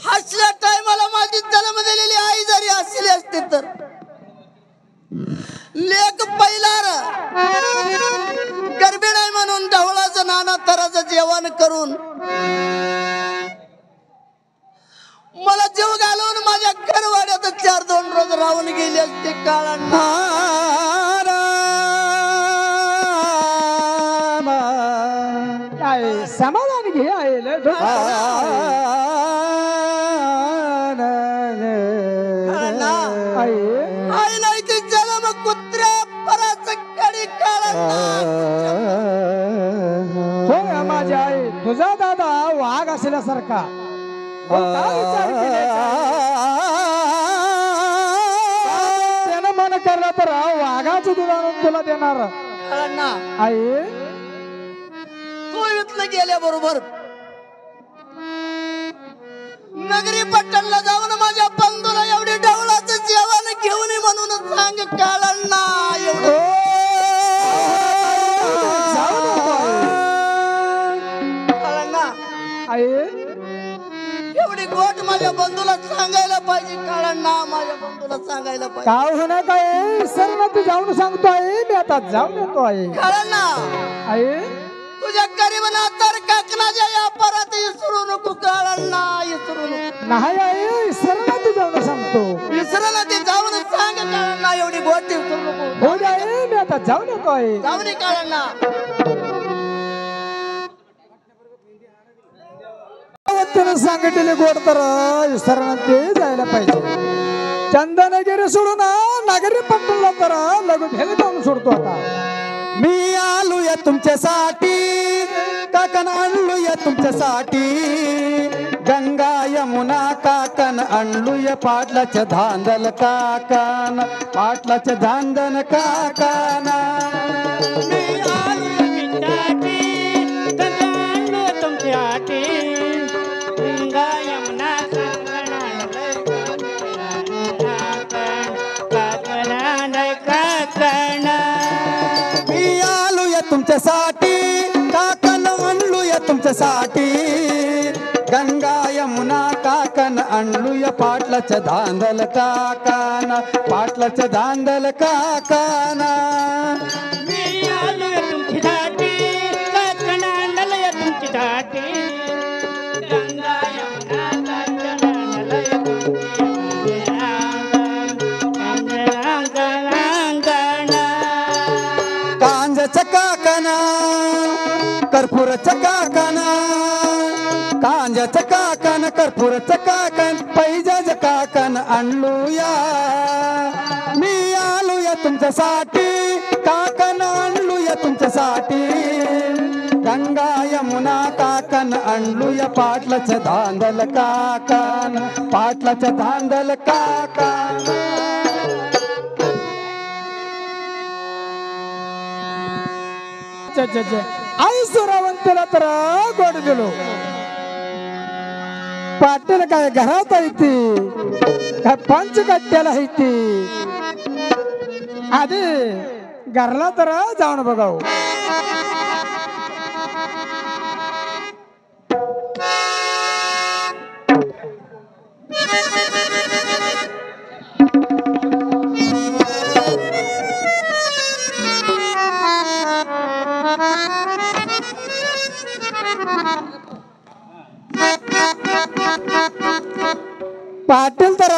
Speaker 1: हसल्या टायमाला माझी जन्म दिलेली आई जरी असली असते तर लेक पहिलार गरबी नाही म्हणून ढवळाचं नाना तराचं जेवण करून मला जीव घालून माझ्या घरवाड्यात 4-2 रोज राहून गेली असते काळण्णा
Speaker 3: आई समाधान घे आई
Speaker 1: आई नाही ती जन्म कुत्र्या पराचं कडी काळण्णा
Speaker 3: माझी आई तुझा दादा वाघ असल्यासारखा त्यानं मन करलं तर वाघाचं दूध आणून तुला देणार
Speaker 1: काळण्णा
Speaker 3: आई
Speaker 1: तू इथलं गेल्याबरोबर नगरी पट्टणला जाऊन माझ्या बंधूला एवढी ढवळाचं जेवण घेऊन ये म्हणून सांग काळण्णा एवढं काळण्णा
Speaker 3: आई
Speaker 1: एवढी गोट माझ्या बंधूला सांगायला पाहिजे काळण्णा माझ्या बंधूला सांगायला पाहिजे
Speaker 3: काय होणार काय सर ना तू जाऊन सांगतो आई मी आता जाऊन येतो आई
Speaker 1: काळण्णा
Speaker 3: आई
Speaker 1: तुझ्या गरीबना तर काकणाच्या या परत विसरू नको काळण्णा विसरू नको
Speaker 3: नाही आई सर ना तू जाऊन सांगतो
Speaker 1: विसरायला ते जाऊन सांग काळण्णा एवढी गोट विसरू नको
Speaker 3: हो आई मी आता जाऊन येतो आई
Speaker 1: जाऊन ये काळण्णा
Speaker 3: त्यानं सांगितलेले गोड तर विसरणं ते जायला पाहिजे चंदनगिरी सोडून नगरी पट्टणला तर लघु भेद जाऊन सोडतो आता
Speaker 2: मी आलोय तुमच्यासाठी काकन आणलोय तुमच्यासाठी गंगा यमुना काकन आणलोय पाटलाच्या धांदल काकन पाटलाच्या धांदन काकन मी आलोय तुमच्यासाठी गंगा आणलोय तुमच्यासाठी गंगा यमुना काकन आणलोय काकन मी आलोय तुमच्यासाठी काकन आणलोय तुमच्यासाठी गंगा यमुना काकन आणलोय पाटलाच्या धांदल काकन पाटलाच्या धांदल काकन मी आलोय तुमच्यासाठी काकन आणलोय तुमच्यासाठी गंगा यमुना काकन आणलोय कांजच काकन
Speaker 3: कर्पूर चकाकन कांजा चकाकन कर्पूर चकाकन पैजा चकाकन आणलूया मी आलूया तुमच्यासाठी काकन आणलूया तुमच्यासाठी गंगा यमुना काकन आणलूया पाटलाच धांदल काकन पाटलाच धांदल काकन आई सुरावंतीला तर गोड दिलो पाटील काय घरात आहे ती काय पंचकट्ट्याला आहे ती आधी घरला तर जाऊन बघाव पाटील तर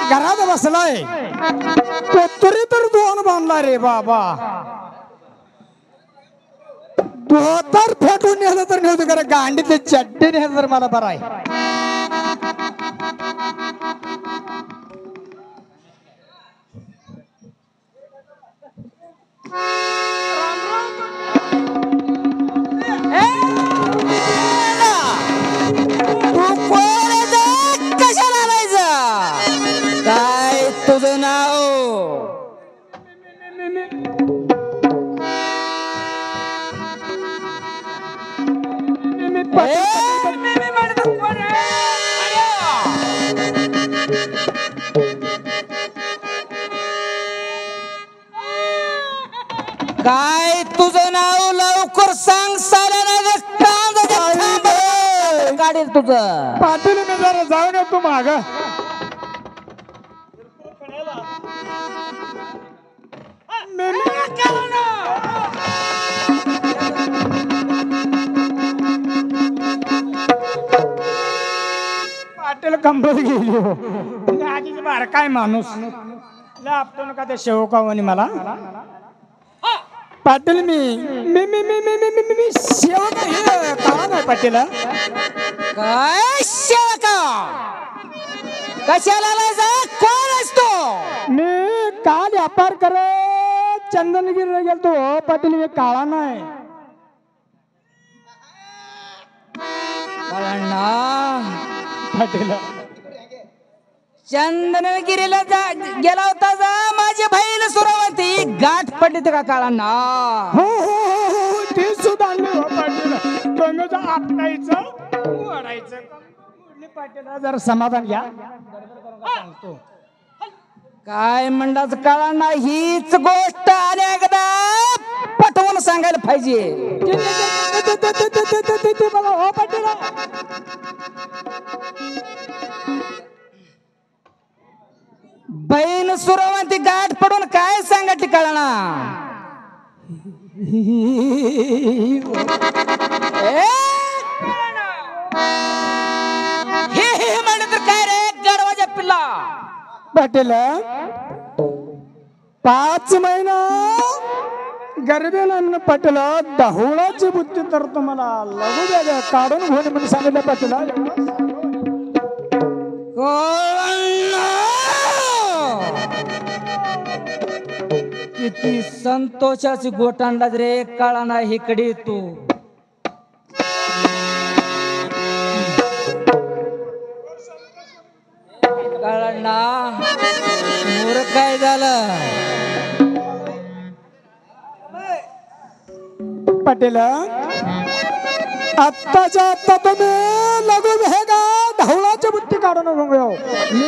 Speaker 3: घरात बसलाय तरी तर दोन बांधला रे बाबा धोतर फेटून नेलं तर नव्हतं खरं गांडीतले चड्डे नेलं तर मला बरं आहे
Speaker 1: तुझं नाव काय तुझं नाव लवकर सांग साला काढेल तुझं
Speaker 3: पाटील मी जरा जाऊन येतो माग पाटील कंबर गेली हो आधीच बार काय माणूस आपण का ते शेवकावानी मला पाटील मी मी मी मी मी मी मी मी शेवका हे का नाही पाटील
Speaker 1: काय शेवका कशाला जा कोण असतो
Speaker 3: मी काल व्यापार करत चंदनगिरीला गेलतो पाटील मी काळा नाही पाटील
Speaker 1: चंदनगिरीला गेला होता जा माझी बहीण सुरावंती गाठ पडली का काळांना
Speaker 3: हो हो हो हो ते सुद्धा आणले हो पाटील तुम्ही आपटायचं ओढायचं पाटील जरा समाधान घ्या सांगतो
Speaker 1: काय म्हणतात काळांना हीच गोष्ट आणि एकदा पटवून सांगायला पाहिजे
Speaker 3: बघा हो पाटील
Speaker 1: बहीण सुरावंती गाठ पडून काय सांगत काळांना हे म्हणत काय रे गडवाच्या पिल्ला
Speaker 3: पाटील 5 महिना गरबेला पाटील ढवळाची बुद्धी तर तुम्हाला लगू द्या काढून घेऊन म्हणून सांगितलं पाटील
Speaker 1: किती संतोषाची गोट आणलाच रे काळाना इकडे तू काळांना मोर काय झालं
Speaker 3: पाटील आत्ताच्या आत्ता तुम्ही लगू हे का ढवळाची बुद्धी काढून मी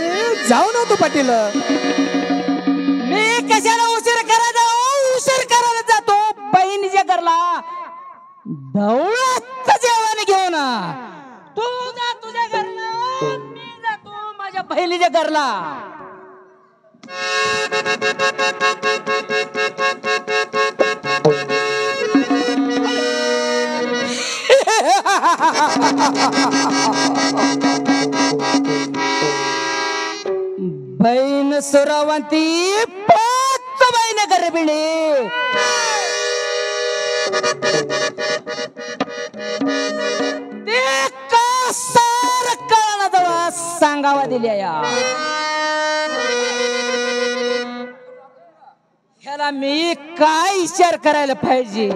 Speaker 3: जाऊन होतो पाटील
Speaker 1: मी कशाला उशीर करायला उशीर करायला जातो बहिणीच्या घरला ढवळाचं जेवण घेऊन तू जा तुझ्या घरला मी जातो माझ्या बहिणीच्या घरला बहीण सुरावंती 5 महिने गरबिणी
Speaker 3: ते का सार कळना तेव्हा सांगावा दिल्या या ह्याला मी काय विचार करायला पाहिजे.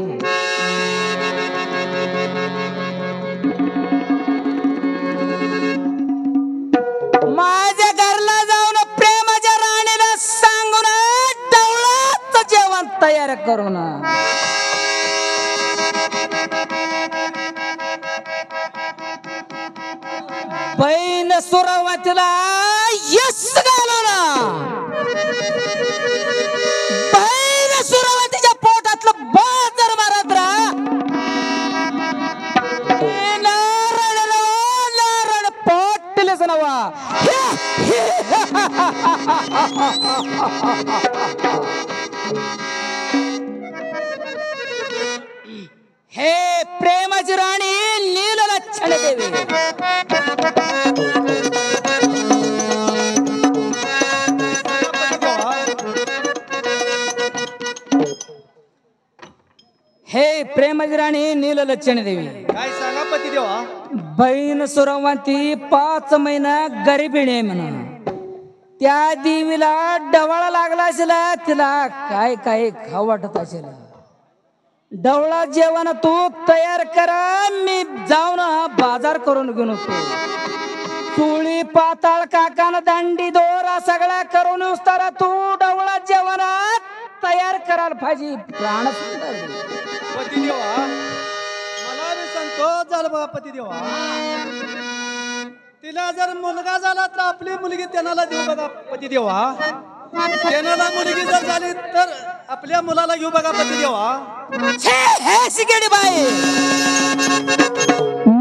Speaker 3: माझ्या घरला जाऊन प्रेमाच्या राणीला सांगून डवळाचं जेवण तयार करून बहीण सुरवातीला यश घालवला. बहीण सुरवातीच्या पोटातलं बाजार मारत राहा. नारण पोटलेच नवा. हे प्रेमाची राणी लीललक्षण देवी. हे प्रेमाची राणी नीललक्षण देवी.
Speaker 2: काय सांगा पती देवा.
Speaker 3: बहीण सुरवंती 5 महिना गरीबीने आहे म्हणून. त्या देवीला डवळा लागला असेल. तिला काय काय खाऊ वाटत असेल. डवळा जेवण तू तयार करा. मी जाऊन बाजार करून घेऊन होतो. चुळी पाताळ काकान दांडी दोरा सगळा करून उस्तारा तू डवळा जेवण तयार करायला पाहिजे. प्राण
Speaker 2: पती देवा मला बी संतोष झाला बघा पती देवा. तिला जर मुलगा झाला तर आपली मुलगी त्यांना देऊ बघा पती देवा. त्यांना मुलगी जर झाली तर आपल्या मुलाला घेऊ बघा पती देवा.
Speaker 3: हे शिकेडी बाई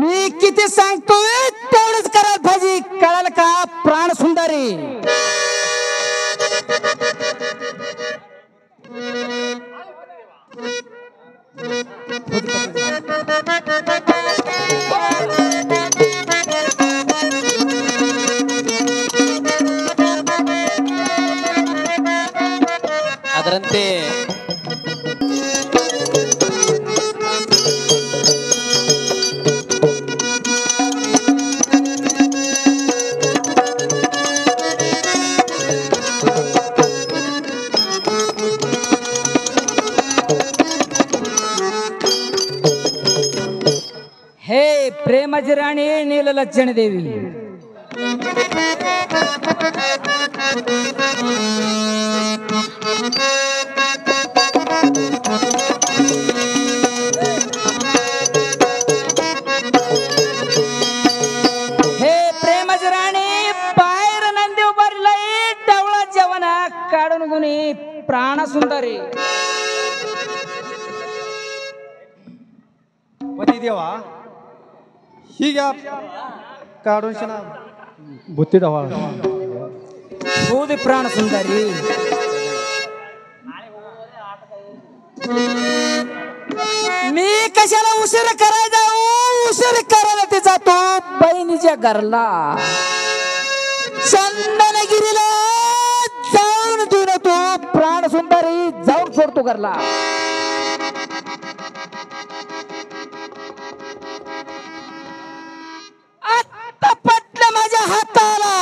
Speaker 3: मी किती सांगतोय तेवढंच करायला पाहिजे. कळाल का प्राण सुंदरी.
Speaker 5: ಅದರಂತೆ
Speaker 3: हे प्रेमाची राणी नीललक्षण देवी. हे प्रेमाची राणी बाहेर नंदी उभारलाय. डवळा जेवण काढून गुणी प्राण सुंदरी.
Speaker 2: पती देवा ही घ्या काढून शिना भूती डवाळ.
Speaker 3: हो दे प्राण सुंदरी. मी कशाला उशीर करायचा. उशीर करायला ते जातो बहिणीच्या घरला. चंदनगिरीला जाऊन देऊन तो प्राण सुंदरी जाऊन सोडतो घरला. आता पटलं माझ्या हाताला.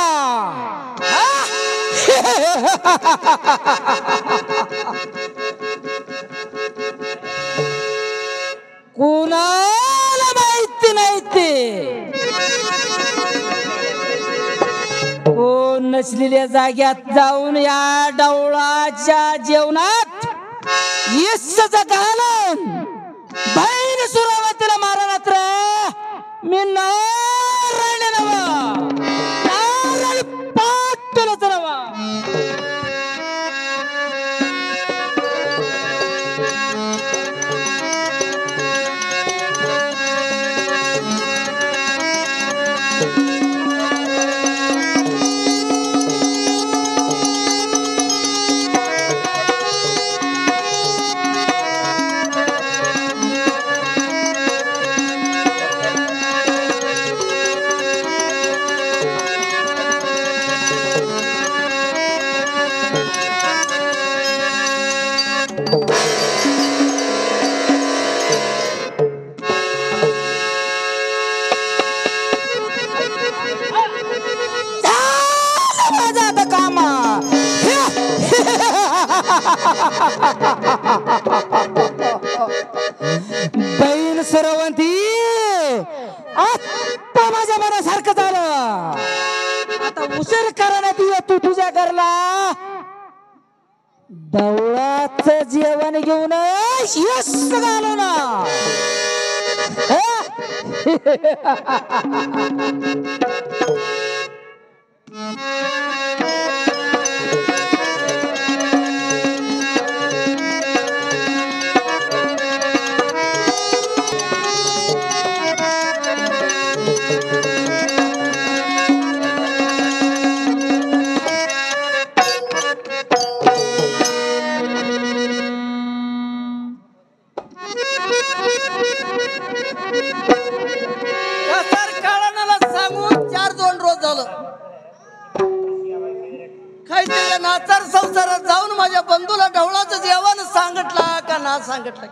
Speaker 3: कुणाला माहिती नाही ते. कोण नसलेल्या जाग्यात जाऊन या डवळाच्या जेवणात यशचं घालून बहीण सुरावतीला मारा मात्र मी नारायण नवा नारायण पाटलाच नवा. बहीण सुरवंती आता माझ्या मनासारखं झालं. आता उशीर करण्यात ये तू तुझ्या घरला डवळाचं जेवण घेऊन यश घालू ना.
Speaker 1: नाचार संसारात जाऊन माझ्या बंधूला ढवळाचं जेवण सांगितलं का ना सांगितलं.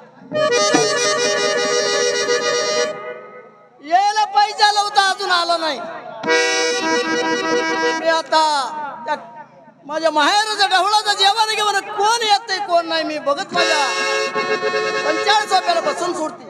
Speaker 1: यायला पाहिजे आला होता अजून आला नाही. मी आता माझ्या माहेरचं ढवळाचं जेवण घेऊन कोण येते कोण नाही मी बघत माझ्या 45 रुपयाला बसून सोडते.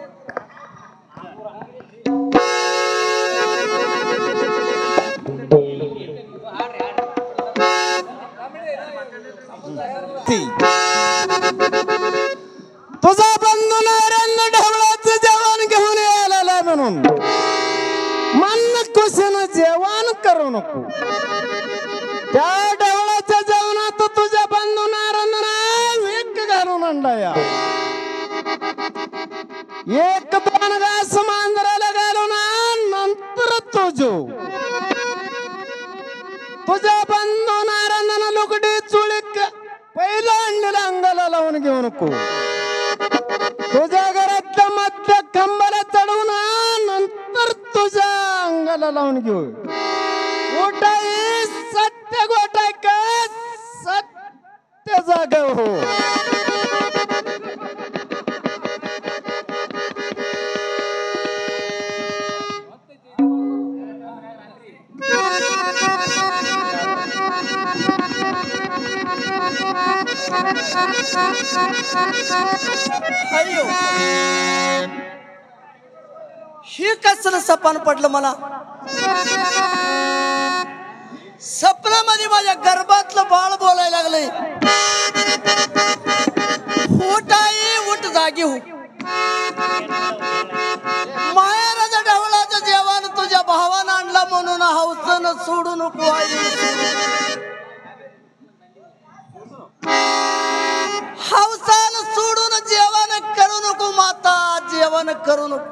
Speaker 4: तुझा बंधू नारायण ढवळाचं जेवण घेऊन यायला म्हणून मन कुशीनं जेवण करू नको. त्या ढवळाच्या जेवणात तुझ्या बंधू नारायण एक घालून आणलाय. एक दोन घास मांजराला घालून नंतर तुझ्या बंधू नारायण लुगडी चुळीक पहिला आणलेला अंगाला लावून घेऊ नको. तुझ्या घरातल्या मधल्या खांबाला चढवून नंतर तुझ्या अंगाला लावून घेऊ. गोटाई सत्य गोटाय का सत्य जागा हो.
Speaker 1: अय्यो हे कसलं सपान पडलं मला. सपनामध्ये माझ्या गर्भातलं बाळ बोलायला लागलंय. उठ आई उठ जागी हो. माहेराच्या ढवळाचं जेवण तुझ्या भावानं आणला म्हणून हौसनं सोडू नको आई. हौसान सोडून जेवण करू नको माता जेवण करू नको.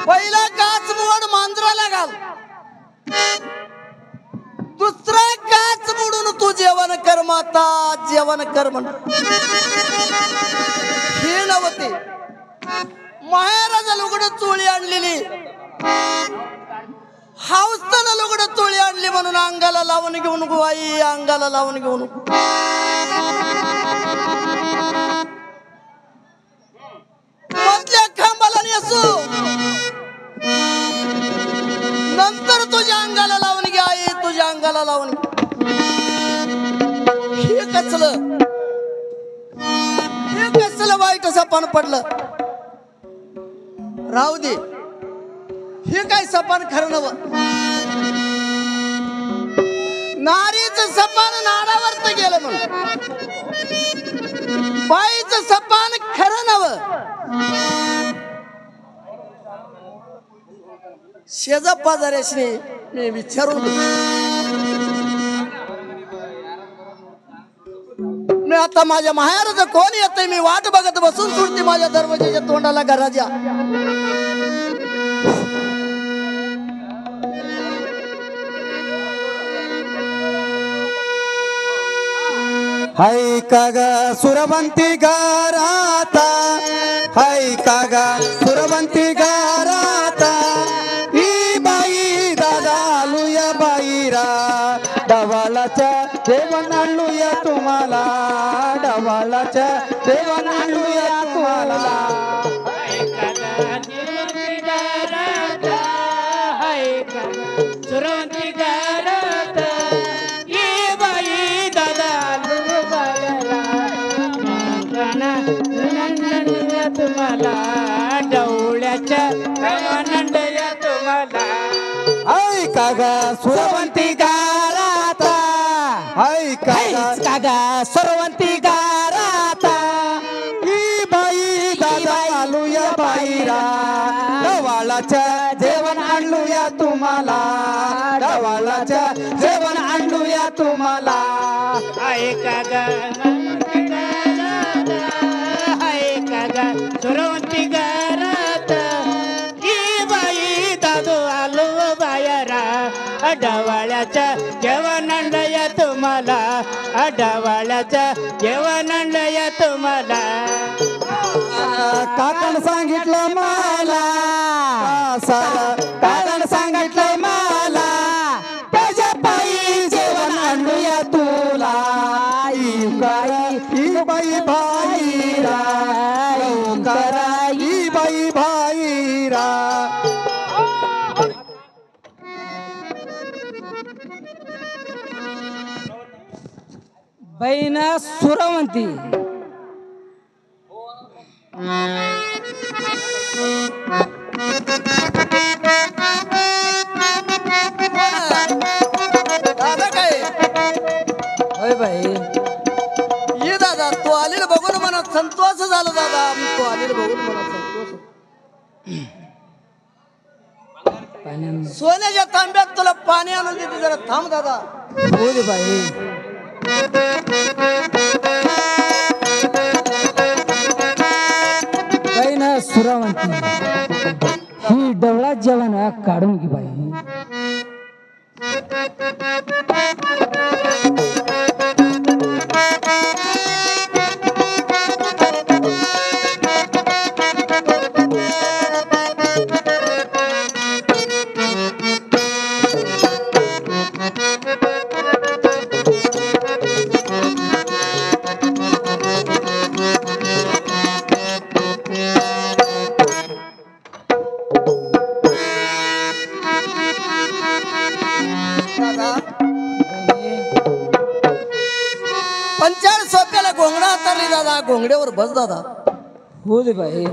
Speaker 1: पहिला काच मोड मांजराला घाल. दुसरा काच मोडून तू जेवण कर माता जेवण कर म्हण. हे नव्हते माहेराचा लुगडं चोळी आणलेली हाऊसनं लुगडं चोळी आणली म्हणून अंगाला लावून घेऊ नको आई अंगाला लावून घेऊ नको. मधल्या खांबाला नेसू नंतर तुझ्या अंगाला लावून घे आई तुझ्या अंगाला लावून घे. हे कसलं वाईट सपान पडलं. राहू दे हे काय सपान खरं नव. नारीचं सपान नाडावर गेलं म्हणून बाईचं सपान खरं नव. शेजा पाजाऱ्याशी मी विचारून मी आता माझ्या माहेरचं कोण येतंय मी वाट बघत बसून सुटते माझ्या दरवाजाच्या तोंडाला घराच्या.
Speaker 3: हाय कागा सुरवंती गाराता हाय कागा सुरवंती गाराता ही बाई दादा आलूया बाईरा डवालाच्या जेवण आणूया तुम्हाला डवालाच्या जेवण आणूया तुम्हाला.
Speaker 5: सुरवंती गाराता ही बाई दादा
Speaker 3: नंदया तुम्हाला
Speaker 1: ऐका ग सुरवंती गाराता ऐका ग सुरवंती गाराता ही बाई दादा आलूया बाईरा डवाळाच्या जेवण आणलूया तुम्हाला डवाळाच्या जेवण आणलूया तुम्हाला
Speaker 3: ऐका ग सुरवंती गारात ही बाई दादू आलो बायरा डवाळ्याच्या जेवण आणलंय तुम्हाला डवाळ्याच्या जेवण आणलंय तुम्हाला
Speaker 1: काकण सांगितलं मला काकण सांगितलंय मला त्याच्या पायी जेवण आणूया तुला ही बाई भाईरा ही बाई भाईरा
Speaker 3: बहीण सुरवंती
Speaker 1: दादा काय
Speaker 3: होय बाई
Speaker 1: ये दादा तू आलेलं बघून मनात संतोष झालं दादा तू आलेलं बघून मनात संतोष सोन्याच्या तांब्यात तुला पाणी आणून देते जरा थांब दादा
Speaker 3: हो दे बाई बहीण सुरवंती ही डवळा जेवण काढून घे बाई
Speaker 1: पंचाळ सोप्याला घोंगडा हातारली दादा घोंगड्यावर बस दादा
Speaker 3: हो दे बाई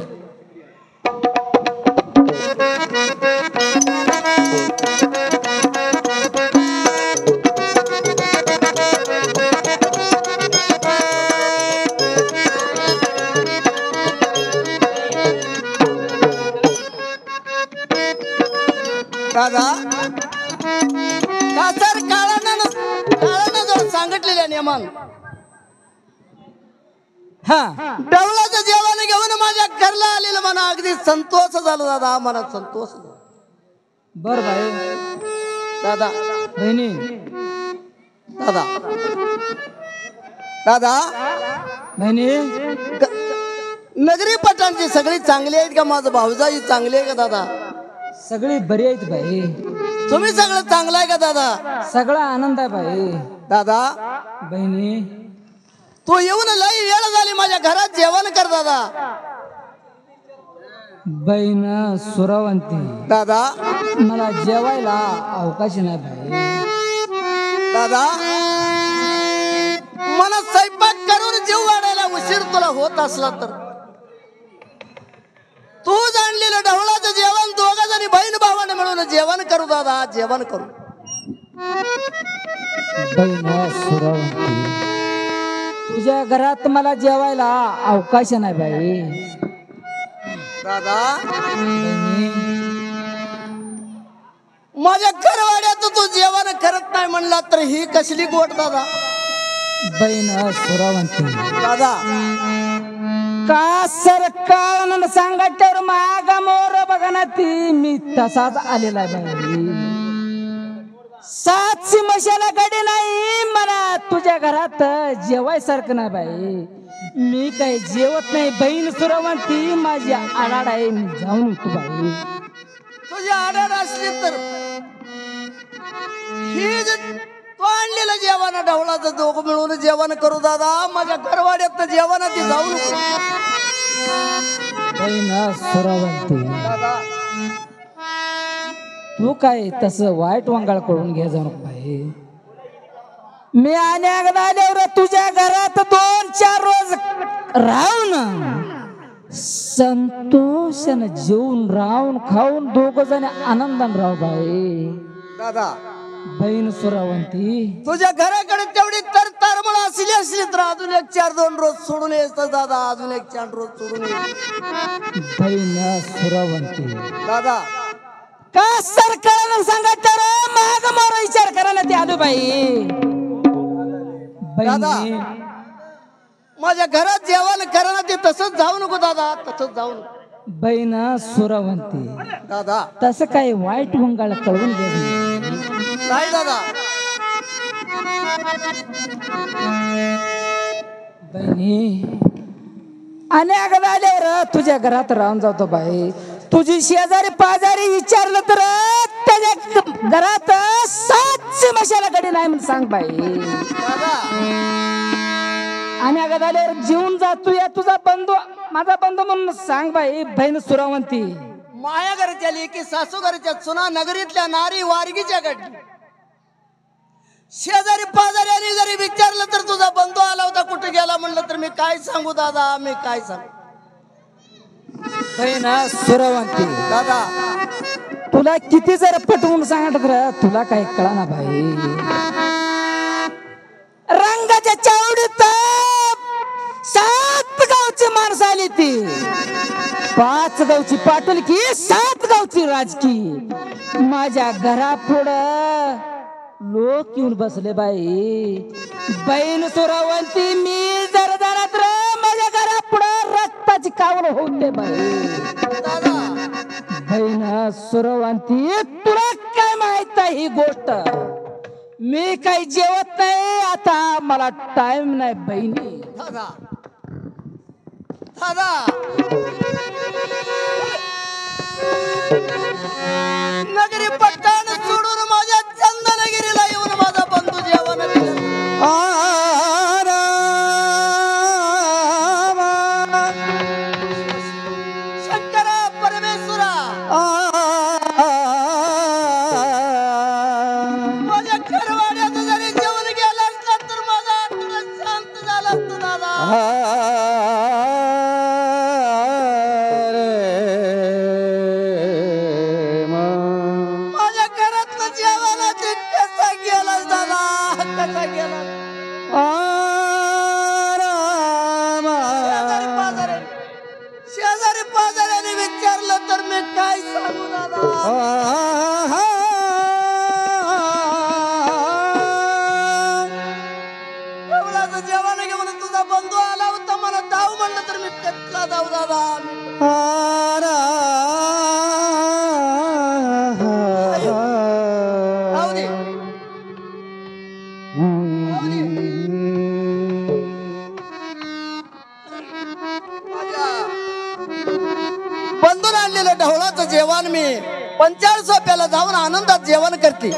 Speaker 1: दादा कासर काळानं जवळ सांगितलेल्या नियमान
Speaker 3: हा
Speaker 1: डवलाचं जेवण घेऊन माझ्या घरला आलेलं मला अगदी संतोष झाला दादा मला संतोष झाला.
Speaker 3: बर बाई
Speaker 1: दादा
Speaker 3: बहिणी
Speaker 1: दादा दादा
Speaker 3: बहिणी
Speaker 1: नगरी पठाणची सगळी चांगली आहेत का माझं भाऊजाई चांगली आहे का दादा
Speaker 3: सगळी बरी आहेत बाई
Speaker 1: तुम्ही सगळं चांगलं आहे का दादा
Speaker 3: सगळा आनंद आहे बाई
Speaker 1: दादा
Speaker 3: बहिणी
Speaker 1: तू येऊन लई वेळ झाली माझ्या घरात जेवण कर दादा
Speaker 3: बहीण सुरवंती
Speaker 1: दादा
Speaker 3: मला जेवायला अवकाश नाही बाई
Speaker 1: दादा मला स्वयंपाक करून जीव वाढायला उशीर तुला होत असला तर तू जाणलेलं ढवळाचं जेवण दोघा जणी बहीण भावाने मिळून जेवण करू दादा जेवण करू
Speaker 3: बहीण सुरवंती तुझ्या घरात मला जेवायला अवकाश नाही बाई
Speaker 1: दादा
Speaker 3: बहिणी
Speaker 1: माझ्या घरवाड्यात तू जेवण करत नाही म्हणला तर ही कसली गोट दादा
Speaker 3: बहीण सुरवंती
Speaker 1: दादा
Speaker 3: का सरकार सांगटर मागा मोर बघा ना ती मी तसाच आलेला आहे बाई सातशी मशाला गाडी नाही मला तुझ्या घरात जेवायसारखं नाही बाई मी काही जेवत नाही बहीण सुरवंती माझी आडाड आहे मी जाऊन येतो बाई
Speaker 1: तुझी आढळ असली तर ही तो आणलेलं जेवण ढवळाचं दोघं मिळून जेवण करू दादा माझ्या घरवाड्यात जेवण ती जाऊ नको
Speaker 3: बहीण सुरवंती
Speaker 1: दादा
Speaker 3: तू काय तसं वाईट वांगाळ करून घे जाऊ नको बाई मी अनेकदा आल्यावर तुझ्या घरात 2-4 रोज राहून संतोषानं जेवून राहून खाऊन दोघ जण आनंदान राहू बाई.
Speaker 1: दादा
Speaker 3: बहीण सुरावंती
Speaker 1: तुझ्या घराकडे तेवढी तर तरमळ असली तर अजून एक 4-2 रोज सोडून येतं दादा, अजून एक 4 रोज सोडून ये
Speaker 3: बहीण सुरावंती.
Speaker 1: दादा
Speaker 3: का सरकारनं सांगा तर माग मारा विचार करायला ते आलो बाई.
Speaker 1: दादा
Speaker 3: बहिणी
Speaker 1: माझ्या घरात जेवण करा ते तसंच जाऊ नको दादा, तसंच जाऊ नको.
Speaker 3: बहीण सुरावंती.
Speaker 1: दादा
Speaker 3: तसं काही वाईट मंगाळ कळवून घे
Speaker 1: नाही दादा.
Speaker 3: बहिणी आणि अगं आल्यावर तुझ्या घरात राहून जातो बाई. तुझी शेजारी पाजारी विचारलं तर त्याच्या घरात 7 मशाला गडी नाही म्हणून सांग बाई.
Speaker 1: दादा
Speaker 3: आणि अगं आल्यावर जीवन जातो या तुझा बंधू माझा बंधू म्हणून सांग बाई. बहीण सुरावंती.
Speaker 1: माया घरच्या लेकी सासू घरच्या सुना नगरीतल्या नारी वारगीच्या गडी शेजारी पाजाऱ्याने जरी विचारलं तर तुझा बंधू आला होता कुठे गेला म्हणलं तर मी काय सांगू दादा, मी काय सांगू.
Speaker 3: बहीण सुरावंती.
Speaker 1: दादा
Speaker 3: तुला किती जर पटवून सांगत र तुला काही कळा ना बाई. रंगाच्या चावडीत 7 गावची माणसं आली ती. 5 गावची पाटलकी 7 गावची राजकी. माझ्या घरापुढं लोक येऊन बसले बाई. बहीण सुरावंती मी जर जाणार माझ्या घरापुढं रक्ताची कावड होते बाई.
Speaker 1: दादा
Speaker 3: बहीण सुरावंती तुला काय माहित आहे ही गोष्ट. मी काही जेवत नाही आता, मला टाइम नाही बहिणी.
Speaker 1: दादा दादा नगरी पट्टाण सोडून माझ्या चंदनगिरीला येऊन माझा बंधू जेवण दिलं. शंकरा परमेश्वरा माझ्या खरवाड्यात जरी जेवण गेलं असलं तर माझा आत्मा शांत झाला असतो दादा. माझ्या घरातलं जेवणाची कसा गेलास दादा, कसा गेला. शेजारी पाजाऱ्याने विचारलं तर मी काय सांगू दादा. एवढाच जेवण घेऊन तुझा बंधू आला होता मला धाव म्हणलं तर मी कसला धाव दादा. बंधून आणलेलं ढवळाचं जेवण मी 45 सोप्याला जाऊन आनंदात जेवण करते.